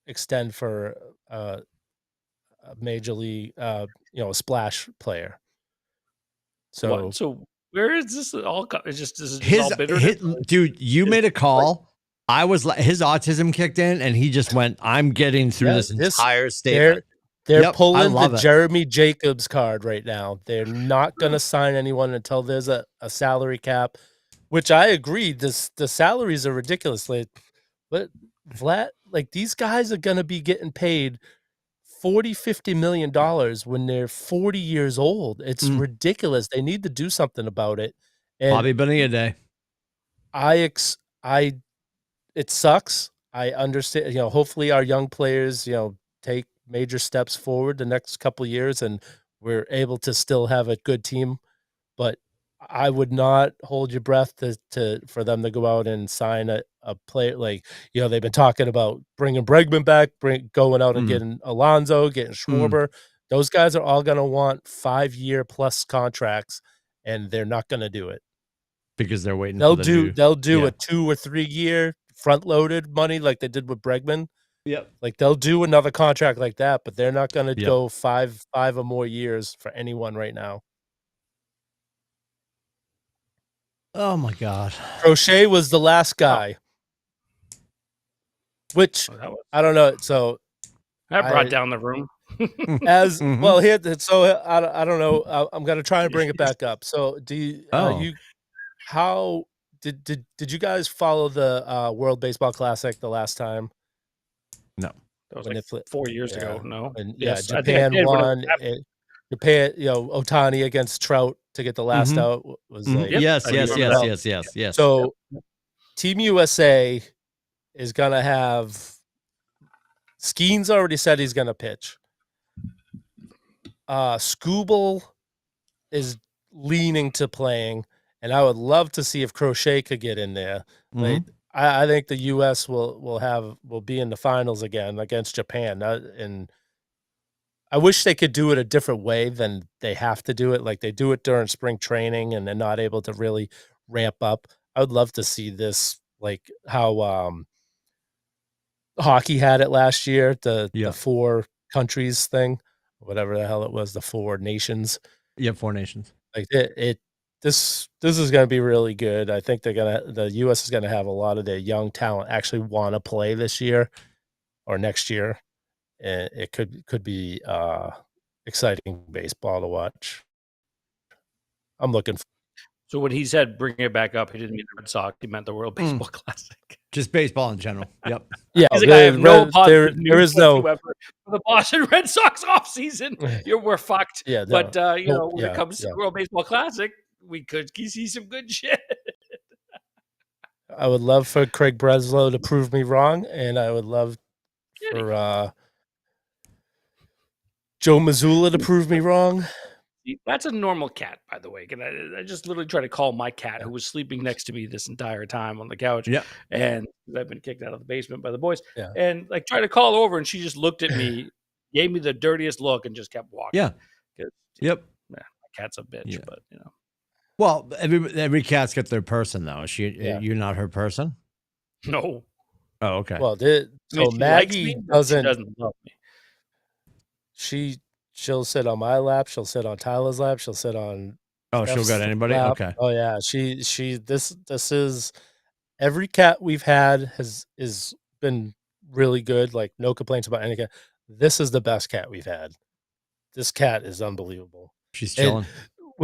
extend for a major league, a splash player. So where is this all? This is all bitterness? Dude, you made a call. I was like, his autism kicked in, and he just went, "I'm getting through this entire statement." They're pulling the Jeremy Jacobs card right now. They're not going to sign anyone until there's a salary cap, which I agree. The salaries are ridiculous. But Vlad, these guys are going to be getting paid $40-50 million when they're 40 years old. It's ridiculous. They need to do something about it. And Bobby Bonilla Day. It sucks. I understand, hopefully our young players, take major steps forward the next couple of years and we're able to still have a good team. But I would not hold your breath for them to go out and sign a player. They've been talking about bringing Bregman back, going out and getting Alonso, getting Schwarber. Those guys are all going to want 5-year plus contracts, and they're not going to do it. Because they're waiting. They'll do a 2 or 3 year front loaded money like they did with Bregman. Yep. They'll do another contract like that, but they're not going to go five or more years for anyone right now. Oh my God. Crochet was the last guy, which I don't know. So that brought down the room. Well, here. So I don't know. I'm going to try and bring it back up. So do you? How did you guys follow the World Baseball Classic the last time? No, that was 4 years ago. No, and Japan won. Japan, Ohtani against Trout to get the last out was yes. So, Team USA is gonna have. Skeens already said he's gonna pitch. Skubal is leaning to playing. And I would love to see if Crochet could get in there. I think the U.S. will be in the finals again against Japan. And I wish they could do it a different way than they have to do it. Like they do it during spring training, and they're not able to really ramp up. I would love to see this, like how hockey had it last year, the 4 countries thing, whatever the hell it was, the 4 nations. Yeah, 4 nations. Like it this is going to be really good. I think the U.S. is going to have a lot of their young talent actually want to play this year or next year, and it could be exciting baseball to watch. I'm looking. So when he said bring it back up, he didn't mean the Red Sox. He meant the World Baseball Classic. Just baseball in general. Yep. Yeah, He's like, I have no positive there news is no whatsoever for the Boston Red Sox offseason. We're fucked. Yeah, But you know, when yeah, it comes to the World Baseball Classic, we could see some good shit. I would love for Craig Breslow to prove me wrong, and I would love for Joe Mazzulla to prove me wrong. That's a normal cat, by the way. I just literally tried to call my cat who was sleeping next to me this entire time on the couch. Yeah. And I've been kicked out of the basement by the boys. Yeah. And like tried to call over, and she just looked at me, gave me the dirtiest look, and just kept walking. Yeah. Yep. My cat's a bitch, but you know. Well, every cat's got their person though. You're not her person? No. Oh, okay. Well, so Maggie doesn't love me. She'll sit on my lap. She'll sit on Tyler's lap. She'll sit on. Oh, she'll go to anybody. Lap. Okay. Oh yeah, this is every cat we've had is been really good. Like no complaints about any cat. This is the best cat we've had. This cat is unbelievable. She's chilling.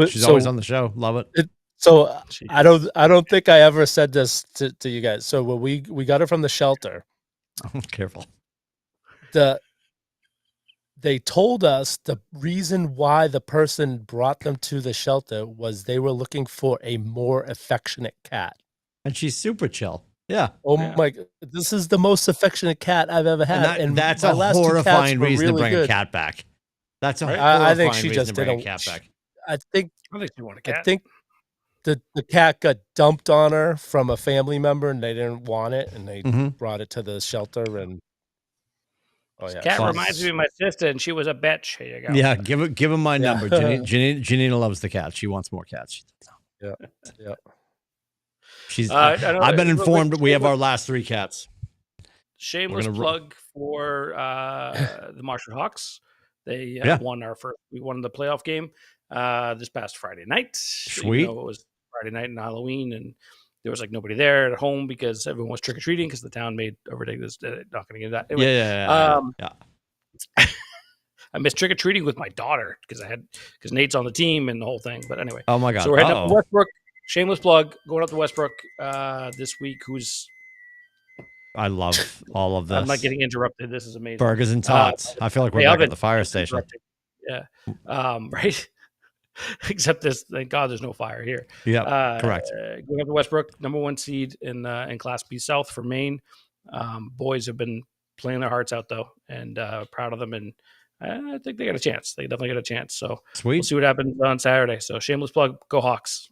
She's always on the show. Love it. So I don't think I ever said this to you guys. So when we got her from the shelter. Careful. They told us the reason why the person brought them to the shelter was they were looking for a more affectionate cat. And she's super chill. Yeah. Oh my! This is the most affectionate cat I've ever had, and that's a horrifying reason to bring a cat back. That's a horrifying I think she reason just to bring didn't. a cat back. I think she want a cat. I think the cat got dumped on her from a family member, and they didn't want it, and they brought it to the shelter. And cat reminds me of my sister, and she was a bitch. Here you go. Yeah, give him my number. Janina loves the cat. She wants more cats. Yeah. She's. I've been informed we have our last 3 cats. Shameless plug for the Marshall Hawks. They won we won the playoff game this past Friday night. Sweet. You know, it was Friday night and Halloween, and there was like nobody there at home because everyone was trick or treating because the town made a ridiculous. Not going to get that. Anyway, yeah. I missed trick or treating with my daughter because Nate's on the team and the whole thing. But anyway, oh my god! So we're heading up to Westbrook. Shameless plug, going up to Westbrook this week. I love all of this. I'm not getting interrupted. This is amazing. Burgers and tots. I feel like we're back at the fire station. Yeah. Right. Except thank God there's no fire here. Yeah. Correct. Going up to Westbrook, number 1 seed in Class B South for Maine. Boys have been playing their hearts out though, and proud of them. And I think they got a chance. They definitely got a chance. So sweet. We'll see what happens on Saturday. So shameless plug. Go Hawks.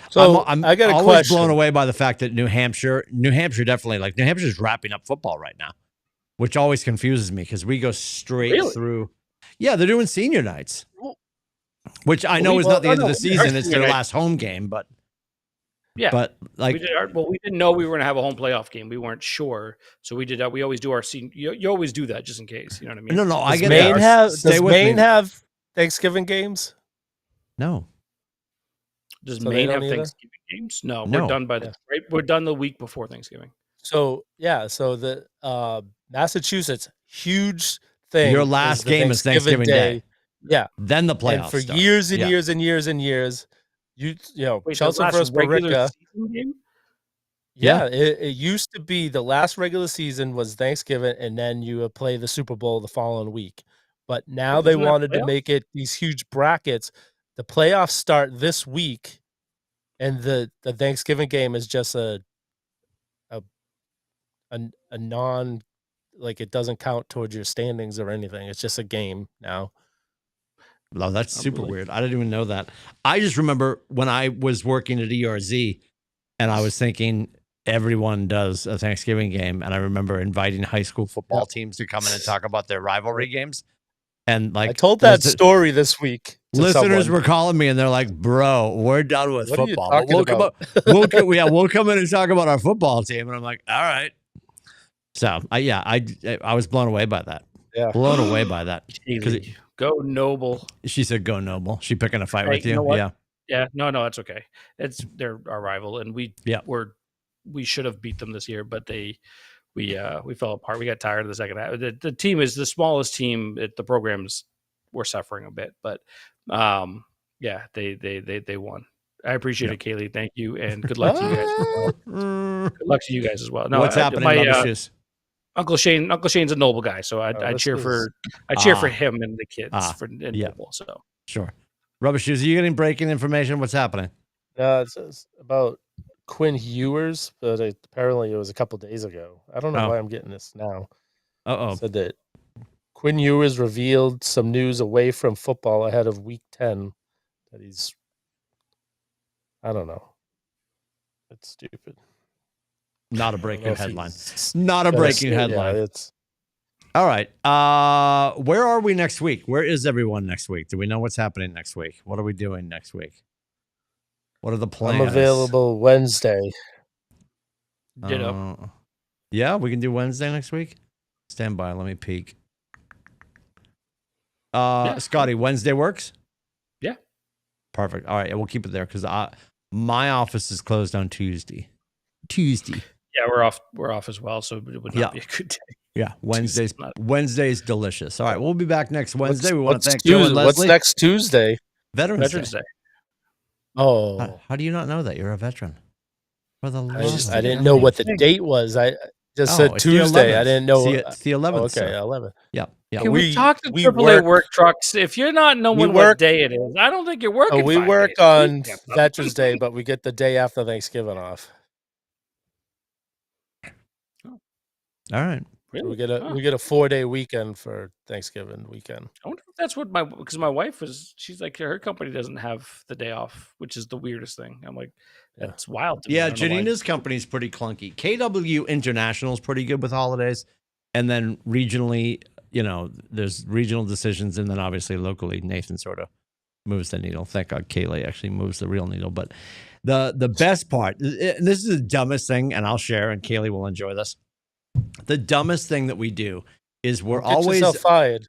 So I got always blown away by the fact that New Hampshire definitely New Hampshire's wrapping up football right now, which always confuses me because we go straight through. Yeah, they're doing senior nights, which I know is not the end of the season. It's their last home game, but yeah. But like, we didn't know we were going to have a home playoff game. We weren't sure, so we did that. We always do our senior. You always do that just in case. You know what I mean? No, I get that. Does Maine have Thanksgiving games? No. Does Maine have Thanksgiving games? No, we're done by right. We're done the week before Thanksgiving. So the Massachusetts huge thing. Your last game is Thanksgiving Day. Yeah. Then the playoffs. And for years and years and years and years, you know, Chelsea versus Barica. Yeah, it used to be the last regular season was Thanksgiving, and then you would play the Super Bowl the following week. But now they wanted to make it these huge brackets. The playoffs start this week, and the Thanksgiving game is just a non, like it doesn't count towards your standings or anything. It's just a game now. No, that's super weird. I didn't even know that. I just remember when I was working at ERZ, and I was thinking everyone does a Thanksgiving game, and I remember inviting high school football teams to come in and talk about their rivalry games. And like I told that story this week. Listeners were calling me and they're like, "Bro, we're done with football. We'll come in and talk about our football team." And I'm like, "All right." So I was blown away by that. Yeah, blown away by that. Go Noble. She said, "Go Noble." She picking a fight with you. You know yeah. Yeah, no, that's okay. They're our rival, and we should have beat them this year, but we fell apart. We got tired of the second half. The team is the smallest team. The programs were suffering a bit, but yeah, they won. I appreciate it, Kaylee. Thank you, and good luck to you guys. Good luck to you guys as well. No, what's happening, Rubbishes? Uncle Shane's a Noble guy, so I cheer for him and the kids for Noble. So sure. Rubbishes, are you getting breaking information? What's happening? It's about Quinn Ewers, but apparently it was a couple days ago. I don't know why I'm getting this now. Said that Quinn Ewers revealed some news away from football ahead of Week 10 that he's. I don't know. It's stupid. Not a breaking headline. Not a breaking headline. Yeah, it's all right. Where are we next week? Where is everyone next week? Do we know what's happening next week? What are we doing next week? What are the plans? I'm available Wednesday. Ditto. Yeah, we can do Wednesday next week. Stand by. Let me peek. Scotty, Wednesday works? Yeah. Perfect. All right. We'll keep it there because my office is closed on Tuesday. Yeah, we're off as well, so it would not be a good day. Yeah, Wednesday's delicious. All right, we'll be back next Wednesday. We want to thank Joe and Leslie. What's next Tuesday? Veterans Day. Oh, how do you not know that you're a veteran? For the I didn't know what the date was. I just said Tuesday. I didn't know. It's the 11th. Okay, 11. Yeah. Can we talk to AAA work trucks? If you're not knowing what day it is, I don't think you're working. We work on Veterans Day, but we get the day after Thanksgiving off. All right. Really? We get a 4-day weekend for Thanksgiving weekend. I wonder if that's what because my wife she's like her company doesn't have the day off, which is the weirdest thing. I'm like, that's wild. Yeah, Janina's company is pretty clunky. KW International is pretty good with holidays, and then regionally, there's regional decisions, and then obviously locally, Nathan sort of moves the needle. Thank God Kaylee actually moves the real needle. But the best part, and this is the dumbest thing, and I'll share, and Kaylee will enjoy this. The dumbest thing that we do is we're always fired.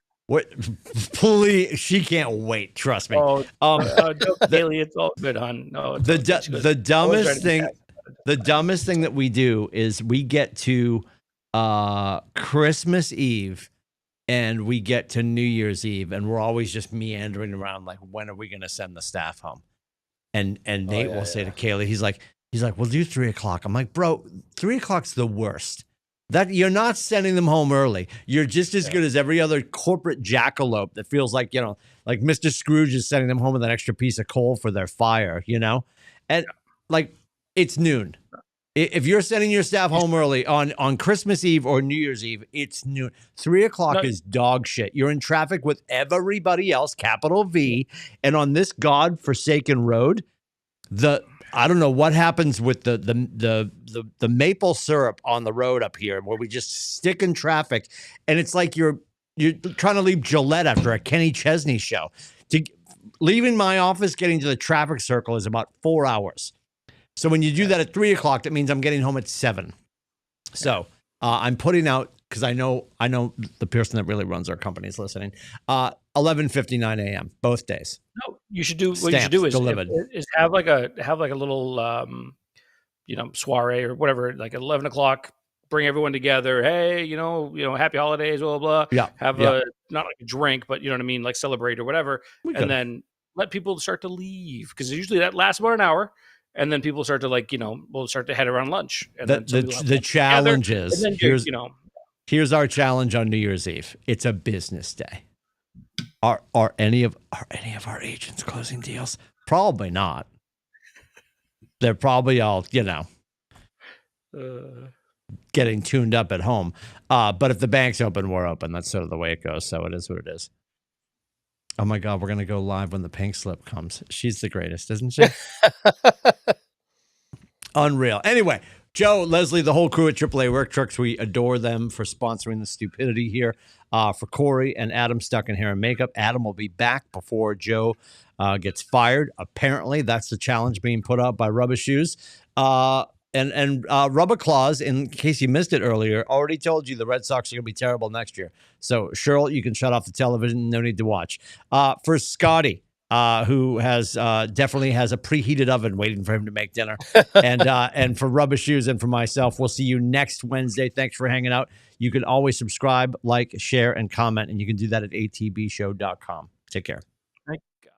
Please, she can't wait. Trust me. No, Kaylee, it's all good, hon. No, the dumbest thing that we do is we get to Christmas Eve and we get to New Year's Eve, and we're always just meandering around like, when are we going to send the staff home? And Nate will say to Kaylee, he's like, we'll do 3:00. I'm like, bro, 3:00's the worst. That you're not sending them home early. You're just as good as every other corporate jackalope that feels like, like Mr. Scrooge is sending them home with an extra piece of coal for their fire, And like, it's noon. If you're sending your staff home early on Christmas Eve or New Year's Eve, it's noon. 3:00 is dog shit. You're in traffic with everybody else, capital V, and on this godforsaken road, I don't know what happens with the maple syrup on the road up here, where we just stick in traffic, and it's like you're trying to leave Gillette after a Kenny Chesney show. Leaving my office, getting to the traffic circle is about 4 hours. So when you do that at 3:00, that means I'm getting home at 7. So I'm putting out, because I know the person that really runs our company is listening. 11:59 a.m. both days. No, you should do what you should do is have like a little soiree or whatever, like at 11 o'clock. Bring everyone together. Hey, happy holidays, blah blah blah. Yeah. Have not like a drink, but you know what I mean, like celebrate or whatever, then let people start to leave, because usually that lasts about an hour. And then people start to we'll start to head around lunch. And the challenge is, here's our challenge on New Year's Eve. It's a business day. Are any of our agents closing deals? Probably not. They're probably all, getting tuned up at home. But if the bank's open, we're open. That's sort of the way it goes. So it is what it is. Oh my God, we're going to go live when the pink slip comes. She's the greatest, isn't she? Unreal. Anyway, Joe, Leslie, the whole crew at AAA Work Trucks, we adore them for sponsoring the stupidity here. For Corey and Adam stuck in hair and makeup, Adam will be back before Joe gets fired. Apparently, that's the challenge being put out by Rubber Shoes. And Rubber Claus, in case you missed it earlier, already told you the Red Sox are going to be terrible next year. So, Cheryl, you can shut off the television. No need to watch. For Scotty, who has definitely has a preheated oven waiting for him to make dinner. And for Rubber Shoes and for myself, we'll see you next Wednesday. Thanks for hanging out. You can always subscribe, like, share, and comment, and you can do that at atbshow.com. Take care. Thank God.